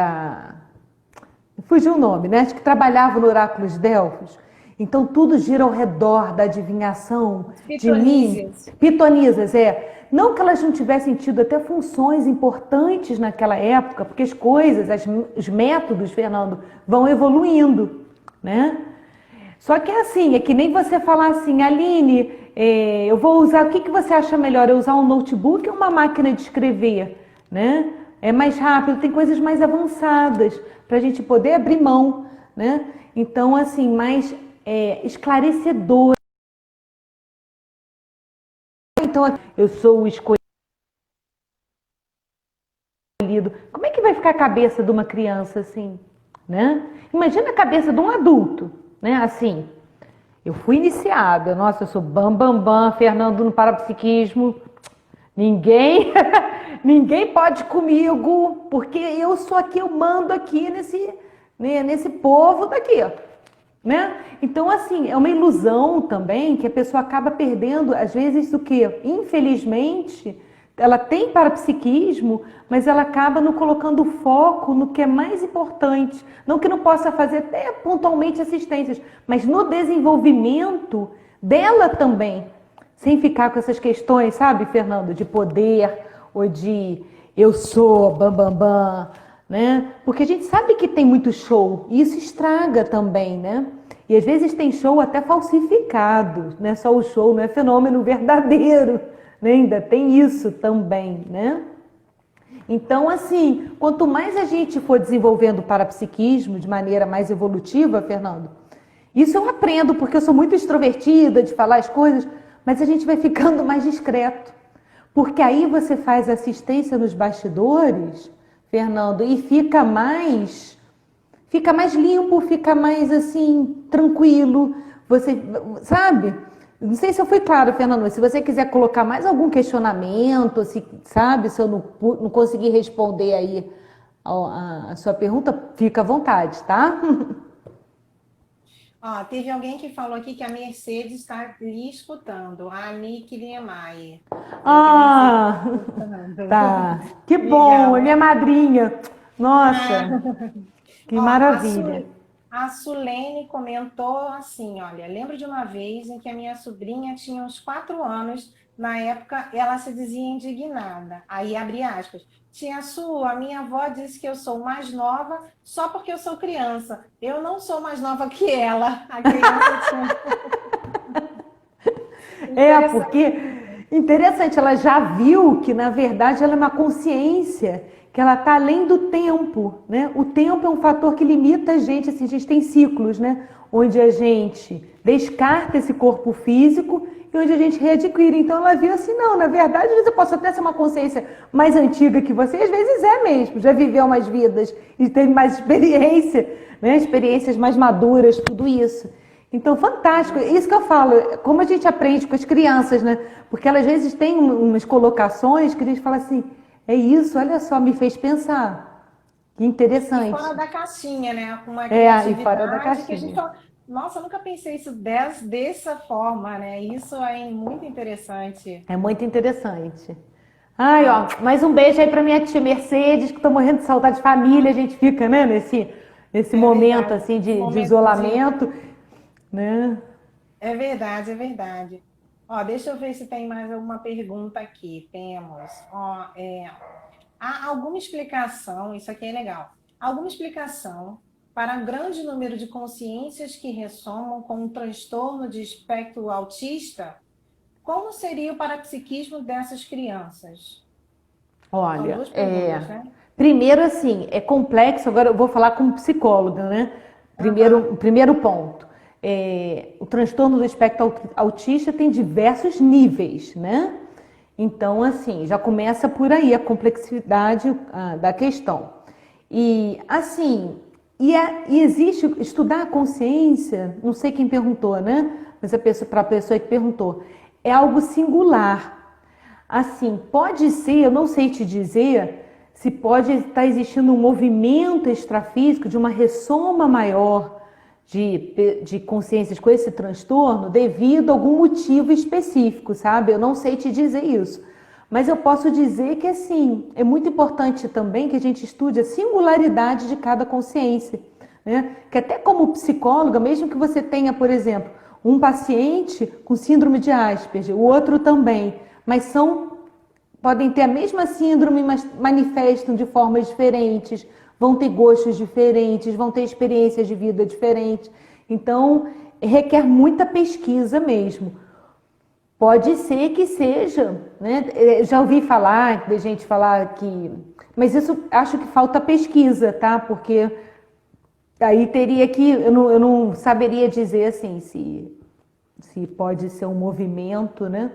B: fugiu o nome, né? Acho que trabalhava no Oráculo de Delfos. Então tudo gira ao redor da adivinhação de mim. Pitonisas, Não que elas não tivessem tido até funções importantes naquela época, porque as coisas, os métodos, Fernando, vão evoluindo, né? Só que é assim, é que nem você falar assim, Aline, eu vou usar, o que você acha melhor? Eu usar um notebook ou uma máquina de escrever, né? É mais rápido, tem coisas mais avançadas para a gente poder abrir mão, né? Então, assim, mais esclarecedor. Então, eu sou o escolhido. Como é que vai ficar a cabeça de uma criança assim, né? Imagina a cabeça de um adulto, né? Assim, eu fui iniciada, nossa, eu sou bam, Fernando no parapsiquismo, ninguém pode comigo, porque eu sou aqui, eu mando aqui nesse povo daqui, ó, né? Então, assim, é uma ilusão também que a pessoa acaba perdendo, às vezes, o que, infelizmente, ela tem parapsiquismo, mas ela acaba não colocando foco no que é mais importante. Não que não possa fazer até pontualmente assistências, mas no desenvolvimento dela também. Sem ficar com essas questões, sabe, Fernando, de poder ou de eu sou, bam, né? Porque a gente sabe que tem muito show e isso estraga também, né? E às vezes tem show até falsificado, não é só o show, não é fenômeno verdadeiro, né? Ainda tem isso também, né? Então, assim, quanto mais a gente for desenvolvendo o parapsiquismo de maneira mais evolutiva, Fernando, isso eu aprendo porque eu sou muito extrovertida de falar as coisas, mas a gente vai ficando mais discreto. Porque aí você faz assistência nos bastidores, Fernando, e fica mais limpo, fica mais assim, tranquilo. Você, sabe? Não sei se eu fui claro, Fernando, mas se você quiser colocar mais algum questionamento, se eu não conseguir responder aí a sua pergunta, fica à vontade, tá?
A: Ó, teve alguém que falou aqui que a Mercedes está lhe escutando, a Nick Niemeyer.
B: Tá. Que bom, é minha madrinha. Nossa, que maravilha.
A: A Sulene comentou assim, olha, lembro de uma vez em que a minha sobrinha tinha uns 4 anos, na época ela se dizia indignada, aí abre aspas, tia Su, a minha avó disse que eu sou mais nova só porque eu sou criança, eu não sou mais nova que ela, a criança tinha...
B: Porque interessante, ela já viu que na verdade ela é uma consciência que ela está além do tempo, né? O tempo é um fator que limita a gente, assim, a gente tem ciclos, né? onde a gente descarta esse corpo físico e onde a gente readquire. Então ela viu assim, não, na verdade, às vezes eu posso até ser uma consciência mais antiga que você, às vezes é mesmo, já viveu mais vidas e teve mais experiência, né? Experiências mais maduras, tudo isso. Então, fantástico. Isso que eu falo, como a gente aprende com as crianças, né? Porque elas às vezes têm umas colocações que a gente fala assim, é isso, olha só, me fez pensar. Que
A: E
B: interessante.
A: fora da caixinha, né? Com uma
B: E fora da
A: criatividade que a gente
B: caixinha.
A: fala, nossa, eu nunca pensei isso dessa forma, né? Isso é muito interessante.
B: É muito interessante. Ai,
A: Ó,
B: ó, mais um beijo aí pra minha tia Mercedes, que tô morrendo de saudade de família, a gente fica, né, nesse
A: é
B: momento,
A: verdade.
B: assim,
A: Um
B: de
A: momento de.
B: isolamento, né?
A: É verdade, é verdade. Ó, deixa eu ver se tem mais alguma pergunta aqui. Temos. Ó, há alguma explicação, isso aqui é legal. Alguma explicação para o grande número de consciências que ressomam com um transtorno de espectro autista? Como seria o parapsiquismo dessas crianças? São
B: Olha,
A: duas perguntas, né?
B: primeiro, assim, é complexo, agora eu vou falar como psicóloga, né?
A: Aham.
B: Primeiro ponto. O transtorno do espectro autista tem diversos níveis, né? Então, assim, já começa por aí a complexidade da questão. E, assim, e existe, estudar a consciência, não sei quem perguntou, né? Mas para a pessoa que perguntou, é algo singular. Assim, pode ser, eu não sei te dizer se pode estar existindo um movimento extrafísico de uma ressoma maior de consciências com esse transtorno devido a algum motivo específico, sabe? Eu não sei te dizer isso. Mas eu posso dizer que, assim, é muito importante também que a gente estude a singularidade de cada consciência, né? Que até como psicóloga, mesmo que você tenha, por exemplo, um paciente com síndrome de Asperger, o outro também, mas podem ter a mesma síndrome, mas manifestam de formas diferentes, vão ter gostos diferentes, vão ter experiências de vida diferentes. Então, requer muita pesquisa mesmo. Pode ser que seja, né? Já ouvi falar, de gente falar que. Mas isso acho que falta pesquisa, tá? Porque aí teria que. Eu não saberia dizer assim se pode ser um movimento, né?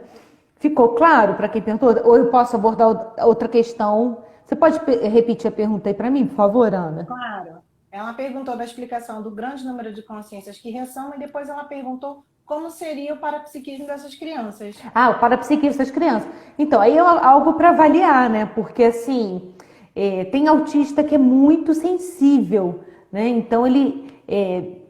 B: Ficou claro para quem perguntou? Ou eu posso abordar outra questão? Você pode repetir a pergunta aí para mim, por favor, Ana?
A: Claro. Ela perguntou da explicação do grande número de consciências que ressomam e depois ela perguntou como seria o parapsiquismo dessas crianças.
B: Ah, o parapsiquismo das crianças. Então, aí é algo para avaliar, né? Porque, assim, tem autista que é muito sensível, né? Então, ele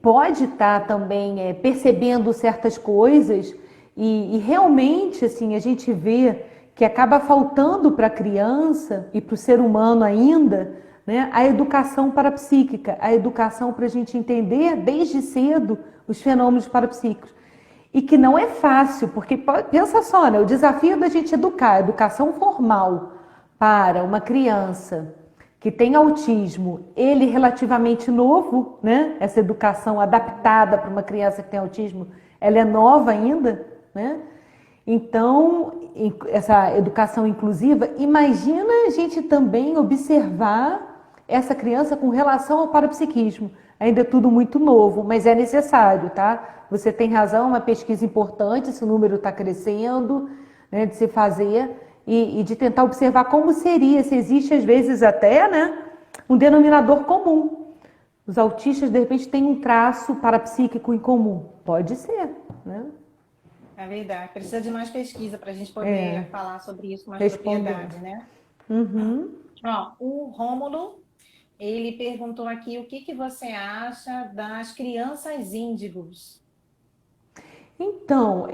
B: pode estar também percebendo certas coisas e realmente, assim, a gente vê que acaba faltando para a criança e para o ser humano ainda, né, a educação parapsíquica, a educação para a gente entender desde cedo os fenômenos parapsíquicos. E que não é fácil, porque pensa só, né, o desafio da gente educar, a educação formal para uma criança que tem autismo, ele relativamente novo, né? Essa educação adaptada para uma criança que tem autismo, ela é nova ainda, né? Então, essa educação inclusiva, imagina a gente também observar essa criança com relação ao parapsiquismo. Ainda é tudo muito novo, mas é necessário, tá? Você tem razão, é uma pesquisa importante, esse número está crescendo, né, de se fazer e de tentar observar como seria, se existe às vezes até, né, um denominador comum. Os autistas, de repente, têm um traço parapsíquico em comum. Pode ser, né?
A: É verdade. Precisa de mais pesquisa para a gente poder falar sobre isso com mais
B: Respondendo.
A: propriedade, né?
B: Uhum.
A: Ó, o Rômulo, ele perguntou aqui o que você acha das crianças índigos.
B: Então,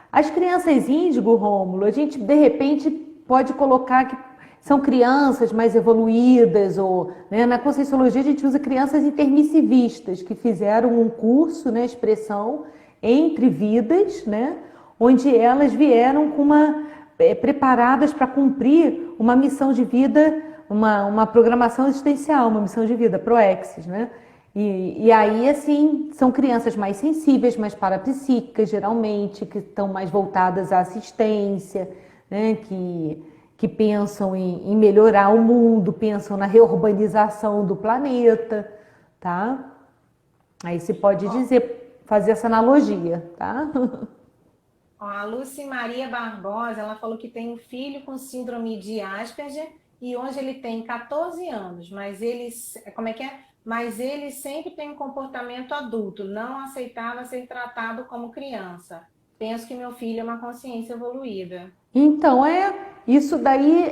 B: as crianças índigo, Rômulo, a gente de repente pode colocar que são crianças mais evoluídas, ou né, na Conscienciologia a gente usa crianças intermissivistas, que fizeram um curso, né, expressão, entre vidas, né, onde elas vieram com preparadas para cumprir uma missão de vida, uma programação existencial, uma missão de vida, proexis, né? E aí, assim, são crianças mais sensíveis, mais parapsíquicas, geralmente, que estão mais voltadas à assistência, né? Que pensam em melhorar o mundo, pensam na reurbanização do planeta, tá? Aí se pode
A: Ó,
B: dizer, fazer essa analogia, tá?
A: ó, a Lucy Maria Barbosa, ela falou que tem um filho com síndrome de Asperger e hoje ele tem 14 anos, mas ele, como é que é? Mas ele sempre tem um comportamento adulto, não aceitava ser tratado como criança. Penso que meu filho é uma consciência evoluída.
B: Então, isso daí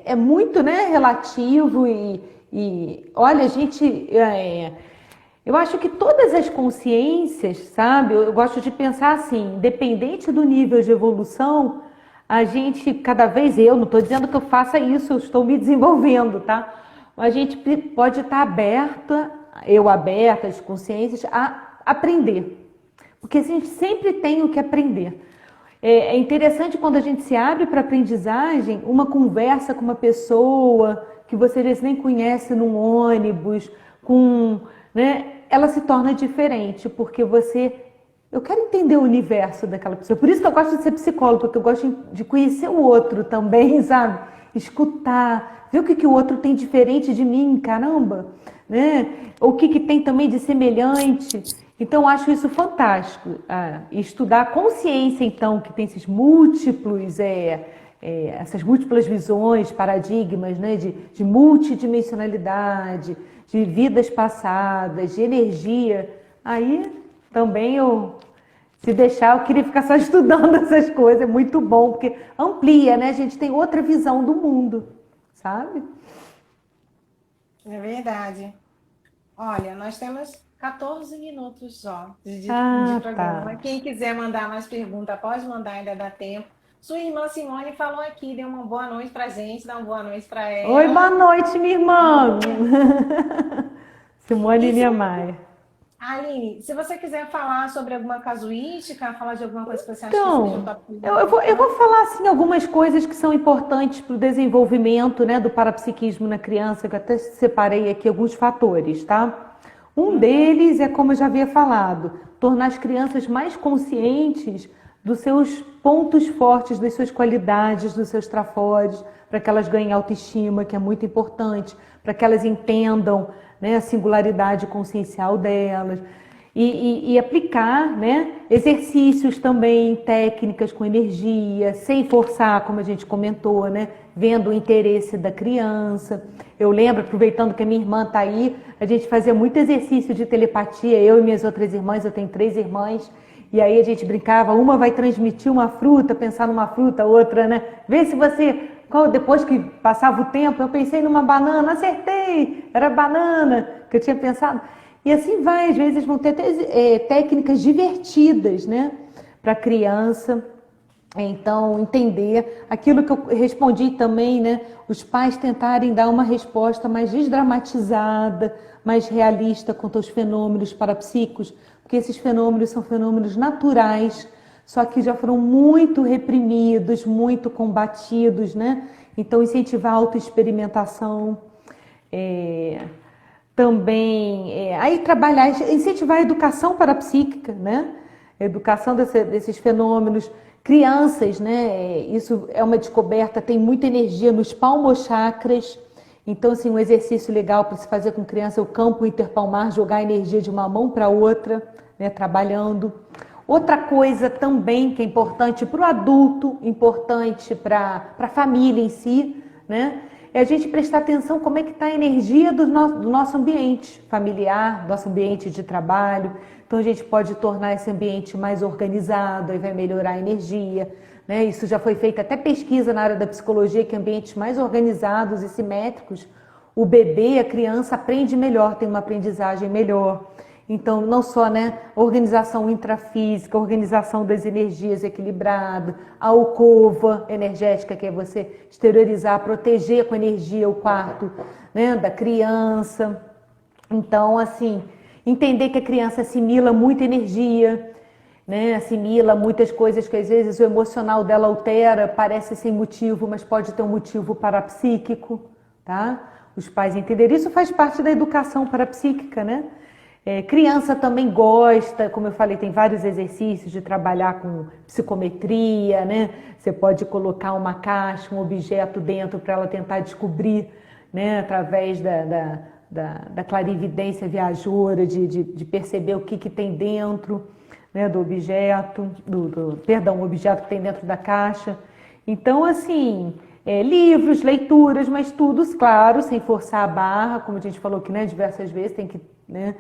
B: é muito, né, relativo e olha, eu acho que todas as consciências, sabe, eu gosto de pensar assim, independente do nível de evolução, a gente, cada vez eu, não estou dizendo que eu faça isso, eu estou me desenvolvendo, tá? A gente pode estar aberta, eu aberta, as consciências, a aprender. Porque a gente sempre tem o que aprender. É interessante quando a gente se abre para aprendizagem, uma conversa com uma pessoa que você às vezes nem conhece num ônibus, né, ela se torna diferente, porque eu quero entender o universo daquela pessoa. Por isso que eu gosto de ser psicóloga, porque eu gosto de conhecer o outro também, sabe? Escutar, ver o que o outro tem diferente de mim, caramba, né? O que tem também de semelhante. Então, eu acho isso fantástico. Estudar a consciência, então, que tem esses múltiplos, essas múltiplas visões, paradigmas, né? De multidimensionalidade, de vidas passadas, de energia. Aí também se deixar, eu queria ficar só estudando essas coisas, é muito bom, porque amplia, né? A gente tem outra visão do mundo, sabe?
A: É verdade. Olha, nós temos 14 minutos só de
B: Ah,
A: programa.
B: tá.
A: Quem quiser mandar mais pergunta, pode mandar, ainda dá tempo. Sua irmã Simone falou aqui, deu uma boa noite pra gente, dá uma boa noite para
B: Oi, boa
A: ela.
B: noite, minha irmã. Simone
A: E se,
B: Niemeyer.
A: Aline, se você quiser falar sobre alguma casuística, falar de alguma coisa que você acha que seja um
B: Então,
A: tópico
B: eu vou
A: importante.
B: falar assim algumas coisas que são importantes para o desenvolvimento, né, do parapsiquismo na criança, que eu até separei aqui alguns fatores, tá? Um
A: Uhum.
B: deles é, como eu já havia falado, tornar as crianças mais conscientes dos seus pontos fortes, das suas qualidades, dos seus trafores, para que elas ganhem autoestima, que é muito importante, para que elas entendam, né, a singularidade consciencial delas. E aplicar, né, exercícios também, técnicas com energia, sem forçar, como a gente comentou, né, vendo o interesse da criança. Eu lembro, aproveitando que a minha irmã está aí, a gente fazia muito exercício de telepatia, eu e minhas outras irmãs, eu tenho 3 irmãs, e aí a gente brincava, uma vai transmitir uma fruta, pensar numa fruta, a outra, né, vê se você... Depois que passava o tempo, eu pensei numa banana, acertei, era banana que eu tinha pensado. E assim vai, às vezes vão ter técnicas divertidas, né, para a criança. Então, entender aquilo que eu respondi também, né? Os pais tentarem dar uma resposta mais desdramatizada, mais realista quanto aos fenômenos parapsíquicos, porque esses fenômenos são fenômenos naturais, só que já foram muito reprimidos, muito combatidos, né? Então, incentivar a autoexperimentação. É, também aí trabalhar, incentivar a educação parapsíquica, né? A educação desses fenômenos, crianças, né? Isso é uma descoberta, tem muita energia nos palmochakras. Então, assim, um exercício legal para se fazer com criança é o campo interpalmar, jogar a energia de uma mão para outra, né? Trabalhando. Outra coisa também que é importante para o adulto, importante para a família em si, né? É a gente prestar atenção como é que está a energia do nosso ambiente familiar, nosso ambiente de trabalho. Então a gente pode tornar esse ambiente mais organizado, aí vai melhorar a energia, né? Isso já foi feita até pesquisa na área da psicologia, que ambientes mais organizados e simétricos, o bebê, a criança aprende melhor, tem uma aprendizagem melhor. Então, não só, né, organização intrafísica, organização das energias equilibrada, a alcova energética, que é você exteriorizar, proteger com energia o quarto, né, da criança. Então, assim, entender que a criança assimila muita energia, né, assimila muitas coisas que às vezes o emocional dela altera, parece sem motivo, mas pode ter um motivo parapsíquico, tá? Os pais entenderem. Isso faz parte da educação parapsíquica, né? Criança também gosta, como eu falei, tem vários exercícios de trabalhar com psicometria, né? Você pode colocar uma caixa, um objeto dentro para ela tentar descobrir, né? Através da clarividência viajoura, de perceber o que tem dentro, né, do objeto, perdão, o objeto que tem dentro da caixa. Então, assim, livros, leituras, mas tudo, claro, sem forçar a barra, como a gente falou aqui, né, diversas vezes, tem que, né,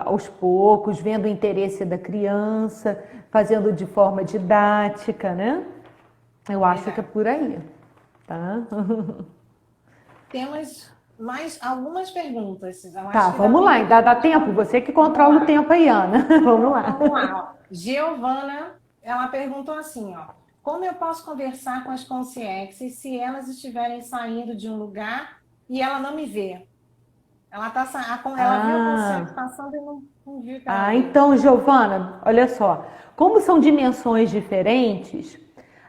B: aos poucos, vendo o interesse da criança, fazendo de forma didática, né? Eu acho que é por aí, tá?
A: Temos mais algumas perguntas.
B: Tá, vamos lá, ainda dá tempo? Você que controla o tempo aí, Ana. Vamos lá.
A: Vamos lá. Giovana, ela perguntou assim, ó. Como eu posso conversar com as consciências se elas estiverem saindo de um lugar e ela não me vê? Ela viu a consciência passando e não viu que ela viu.
B: Então, Giovana, olha só. Como são dimensões diferentes,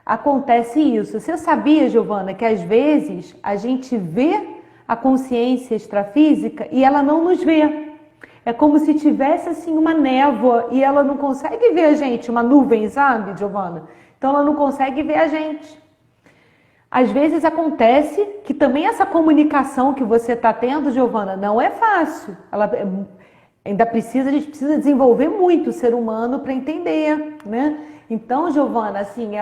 B: acontece isso. Você sabia, Giovana, que às vezes a gente vê a consciência extrafísica e ela não nos vê. É como se tivesse assim uma névoa e ela não consegue ver a gente, uma nuvem, sabe, Giovana? Então ela não consegue ver a gente. Às vezes acontece que também essa comunicação que você está tendo, Giovana, não é fácil. A gente precisa desenvolver muito o ser humano para entender, né? Então, Giovana, assim,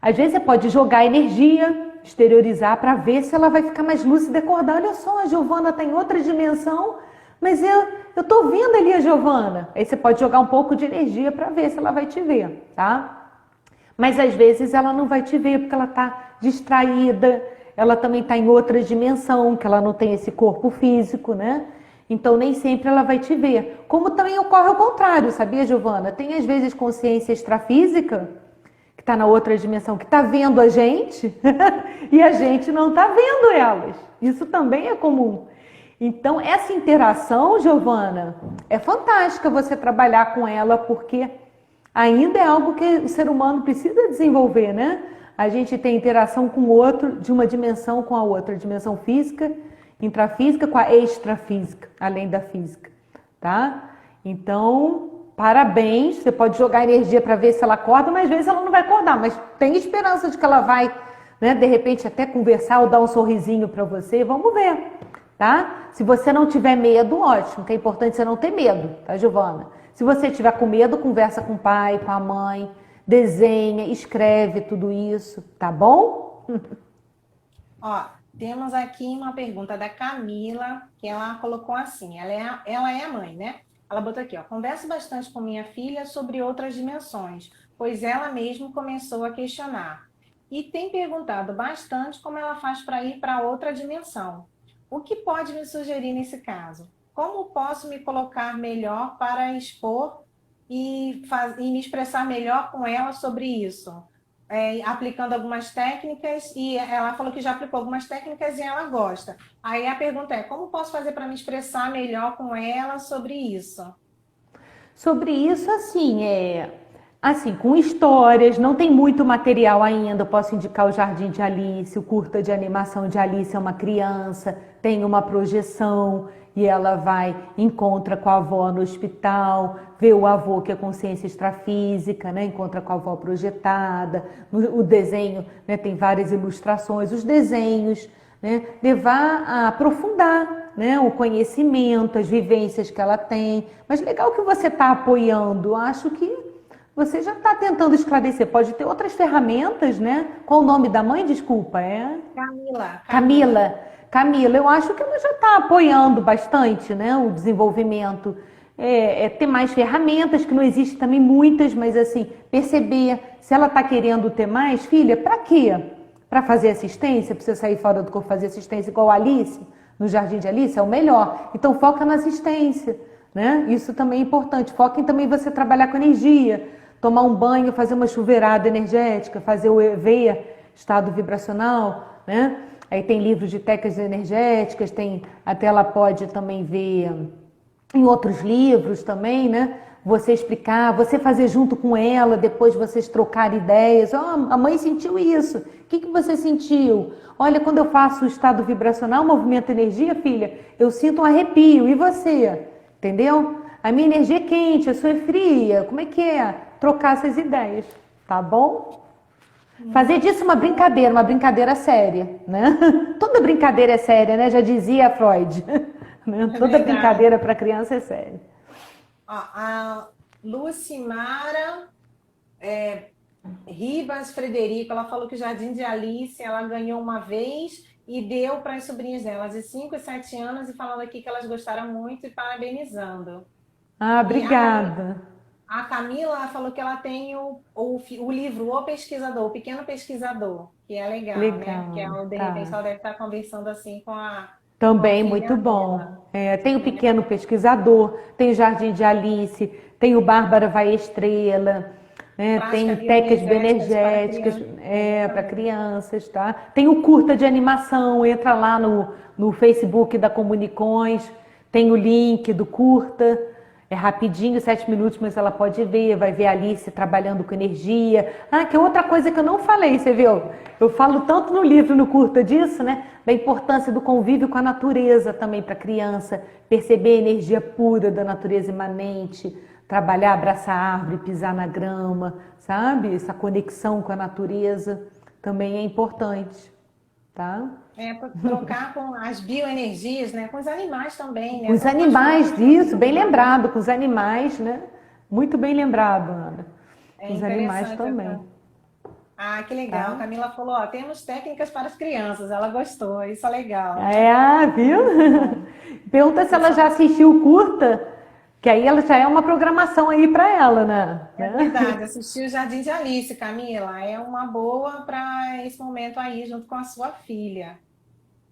B: às vezes você pode jogar energia, exteriorizar para ver se ela vai ficar mais lúcida e acordar. Olha só, a Giovana está em outra dimensão, mas eu tô vendo ali a Giovana. Aí você pode jogar um pouco de energia para ver se ela vai te ver, tá? Mas às vezes ela não vai te ver porque ela está distraída, ela também está em outra dimensão, que ela não tem esse corpo físico, né? Então nem sempre ela vai te ver. Como também ocorre ao contrário, sabia, Giovana? Tem às vezes consciência extrafísica, que está na outra dimensão, que está vendo a gente e a gente não está vendo elas. Isso também é comum. Então essa interação, Giovana, é fantástica você trabalhar com ela, porque ainda é algo que o ser humano precisa desenvolver, né? A gente tem interação com o outro, de uma dimensão com a outra, dimensão física, intrafísica com a extrafísica, além da física, tá? Então, parabéns, você pode jogar energia para ver se ela acorda, mas às vezes ela não vai acordar, mas tem esperança de que ela vai, né, de repente até conversar ou dar um sorrisinho para você, vamos ver, tá? Se você não tiver medo, ótimo, que é importante você não ter medo, tá, Giovana? Se você tiver com medo, conversa com o pai, com a mãe, desenha, escreve tudo isso, tá bom?
A: Ó, temos aqui uma pergunta da Camila, que ela colocou assim, ela é a mãe, né? Ela botou aqui, ó, converso bastante com minha filha sobre outras dimensões, pois ela mesma começou a questionar. E tem perguntado bastante como ela faz para ir para outra dimensão. O que pode me sugerir nesse caso? Como posso me colocar melhor para expor e me expressar melhor com ela sobre isso? Aplicando algumas técnicas, e ela falou que já aplicou algumas técnicas e ela gosta. Aí a pergunta é, como posso fazer para me expressar melhor com ela sobre isso?
B: Sobre isso, assim, com histórias, não tem muito material ainda. Eu posso indicar o Jardim de Alice, o curta de animação de Alice é uma criança, tem uma projeção e ela encontra com a avó no hospital, vê o avô que é consciência extrafísica, né? Encontra com a avó projetada, o desenho, né? Tem várias ilustrações, os desenhos, né? Levar a aprofundar, né? O conhecimento, as vivências que ela tem. Mas legal que você está apoiando, acho que você já está tentando esclarecer. Pode ter outras ferramentas, né? Qual o nome da mãe? Desculpa, Camila, eu acho que ela já está apoiando bastante, né, o desenvolvimento. Ter mais ferramentas, que não existe também muitas, mas assim, perceber se ela está querendo ter mais, filha, para quê? Para fazer assistência? Para você sair fora do corpo fazer assistência igual a Alice, no Jardim de Alice? É o melhor. Então foca na assistência, né? Isso também é importante. Foca em também você trabalhar com energia, tomar um banho, fazer uma chuveirada energética, fazer o EVEA, estado vibracional, né? Aí tem livros de técnicas energéticas, até ela pode também ver em outros livros também, né? Você explicar, você fazer junto com ela, depois vocês trocarem ideias. A mãe sentiu isso. O que você sentiu? Olha, quando eu faço o estado vibracional, movimento energia, filha, eu sinto um arrepio. E você? Entendeu? A minha energia é quente, a sua é fria. Como é que é? Trocar essas ideias, tá bom? Fazer disso uma brincadeira séria, né? Toda brincadeira é séria, né? Já dizia Freud, né?
A: É
B: Toda
A: verdade.
B: brincadeira para criança é séria.
A: Ó, a Lucimara Ribas Frederico, ela falou que o Jardim de Alice ela ganhou uma vez e deu para as sobrinhas delas de 5 e 7 anos e falando aqui que elas gostaram muito e parabenizando.
B: Ah,
A: E
B: obrigada.
A: a Camila falou que ela tem o livro O Pesquisador, o Pequeno Pesquisador, que é legal, né? Porque
B: Legal,
A: ela, de repente,
B: tá.
A: ela deve estar conversando assim com a
B: Também
A: filha
B: muito
A: dela.
B: bom. É, tem o Pequeno Pesquisador, tem o Jardim de Alice, tem o Bárbara Vai Estrela, né? Tem
A: Práticas
B: tecas
A: bioenergéticas para
B: bioenergéticas
A: crianças.
B: para
A: Exatamente.
B: crianças, tá? Tem o curta de animação, entra lá no Facebook da Comunicões, tem o link do curta. É rapidinho, 7 minutos, mas ela pode ver, vai ver a Alice trabalhando com energia. Ah, que é outra coisa que eu não falei, você viu? Eu falo tanto no livro, no curta disso, né? Da importância do convívio com a natureza também para a criança, perceber a energia pura da natureza imanente, trabalhar, abraçar a árvore, pisar na grama, sabe? Essa conexão com a natureza também é importante, tá?
A: É, para trocar com as bioenergias, né? Com os animais também,
B: Com
A: né?
B: os
A: Tanto as
B: animais,
A: plantas
B: isso, bem
A: ajudam, né?
B: lembrado, com os animais, né? Muito bem lembrado, Ana.
A: É
B: Com os animais
A: interessante
B: também,
A: essa. Ah, que legal.
B: tá?
A: Camila falou, ó, temos técnicas para as crianças. Ela gostou, isso é legal.
B: É, ah, viu?
A: Muito bom.
B: Pergunta se ela já
A: Pessoal,
B: assistiu o curta, que aí ela já é uma programação aí para ela, né?
A: é verdade, assistir o Jardim de Alice, Camila, é uma boa para esse momento aí, junto com a sua filha.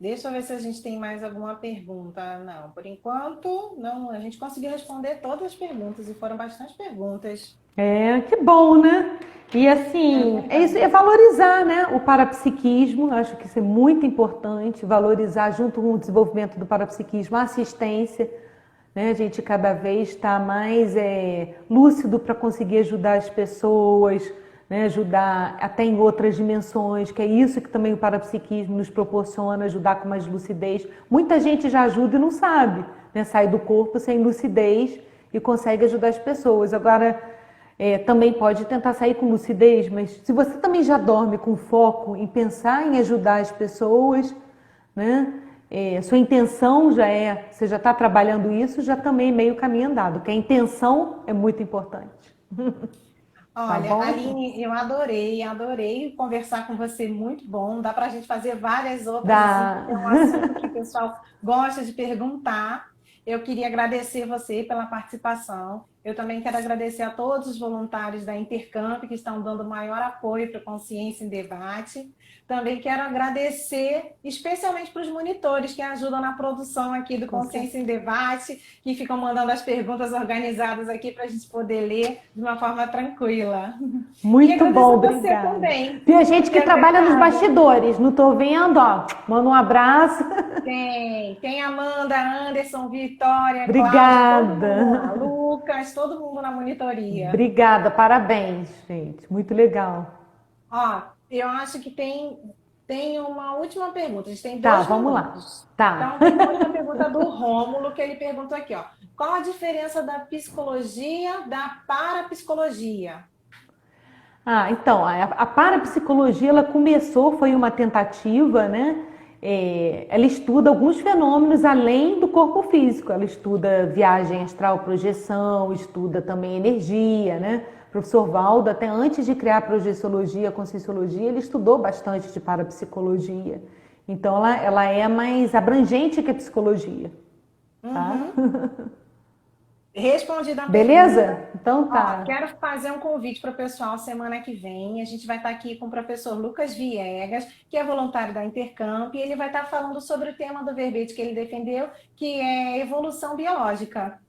A: Deixa eu ver se a gente tem mais alguma pergunta. Não, por enquanto, não, a gente conseguiu responder todas as perguntas e foram bastante perguntas.
B: É, que bom, né? E
A: É
B: assim, é isso, é
A: verdade.
B: valorizar, né, o parapsiquismo, acho que isso é muito importante, valorizar junto com o desenvolvimento do parapsiquismo a assistência, né? A gente cada vez está mais lúcido para conseguir ajudar as pessoas, né? Ajudar até em outras dimensões, que é isso que também o parapsiquismo nos proporciona, ajudar com mais lucidez. Muita gente já ajuda e não sabe, né? Sai do corpo sem lucidez e consegue ajudar as pessoas. Agora, também pode tentar sair com lucidez, mas se você também já dorme com foco em pensar em ajudar as pessoas, né? Sua intenção já você já está trabalhando isso, já também é meio caminho andado, que a intenção é muito importante, tá
A: Olha,
B: bom?
A: Aline, eu adorei, adorei conversar com você, muito bom. Dá para a gente fazer várias outras, assim,
B: Dá.
A: porque é um assunto que o pessoal gosta de perguntar. Eu queria agradecer você pela participação. Eu também quero agradecer a todos os voluntários da Intercamp que estão dando maior apoio para a Consciência em Debate. Também quero agradecer especialmente para os monitores que ajudam na produção aqui do
B: Com certeza.
A: Consciência em Debate, que ficam mandando as perguntas organizadas aqui para a gente poder ler de uma forma tranquila. E
B: Muito
A: agradecer
B: bom,
A: a você
B: obrigada.
A: também
B: Tem
A: por
B: gente que
A: ter
B: trabalha nos
A: aceitado.
B: bastidores, não estou vendo, ó. Manda um abraço.
A: Tem Amanda, Anderson, Vitória, Cláudia, todo
B: Obrigada.
A: mundo lá. Lucas, todo mundo na monitoria.
B: Obrigada, parabéns, gente. Muito legal.
A: Ó, eu acho que tem uma última pergunta. A gente tem
B: Tá,
A: dois
B: vamos lá.
A: minutos.
B: Tá.
A: Então, tem uma última pergunta do Rômulo, que ele perguntou aqui, ó. Qual a diferença da psicologia da parapsicologia?
B: Ah, então, a parapsicologia, ela começou, foi uma tentativa, né? Ela estuda alguns fenômenos além do corpo físico. Ela estuda viagem astral, projeção, estuda também energia, né? O professor Valdo, até antes de criar a projeciologia, a conscienciologia, ele estudou bastante de parapsicologia. Então, ela é mais abrangente que a psicologia, tá?
A: Uhum. Respondida a pergunta.
B: Beleza? Então
A: Ó,
B: tá.
A: quero fazer um convite para o pessoal semana que vem. A gente vai estar aqui com o professor Lucas Viegas, que é voluntário da Intercamp, e ele vai estar falando sobre o tema do verbete que ele defendeu, que é evolução biológica.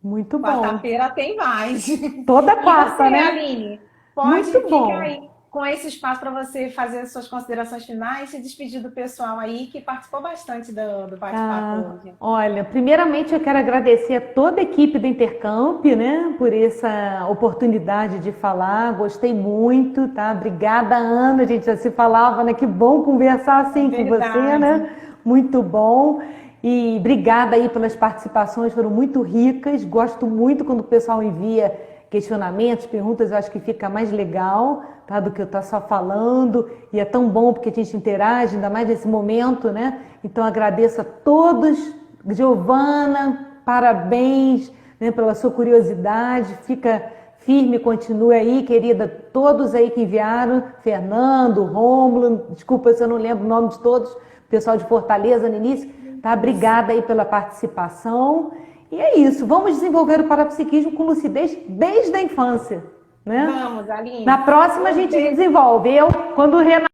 B: Muito bom.
A: Quarta-feira tem mais.
B: Toda
A: E você,
B: quarta, né?
A: Aline, pode
B: Muito
A: ficar
B: bom.
A: aí com esse espaço para você fazer as suas considerações finais e se despedir do pessoal aí que participou bastante do bate-papo
B: Ah,
A: hoje.
B: olha, primeiramente eu quero agradecer a toda a equipe do Intercamp, né, por essa oportunidade de falar. Gostei muito, tá? Obrigada, Ana. A gente já se falava, né? Que bom conversar
A: É
B: assim com você,
A: verdade.
B: né? Muito bom. E obrigada aí pelas participações, foram muito ricas. Gosto muito quando o pessoal envia questionamentos, perguntas, eu acho que fica mais legal, tá? Do que eu estou só falando, e é tão bom porque a gente interage, ainda mais nesse momento, né? Então agradeço a todos. Giovana, parabéns, né, pela sua curiosidade, fica firme, continue aí, querida, todos aí que enviaram, Fernando, Rômulo, desculpa se eu não lembro o nome de todos, pessoal de Fortaleza no início, tá? Obrigada aí pela participação. E é isso, vamos desenvolver o parapsiquismo com lucidez desde a infância, né?
A: Vamos, Aline.
B: Na próxima a gente desenvolve. Quando o Renato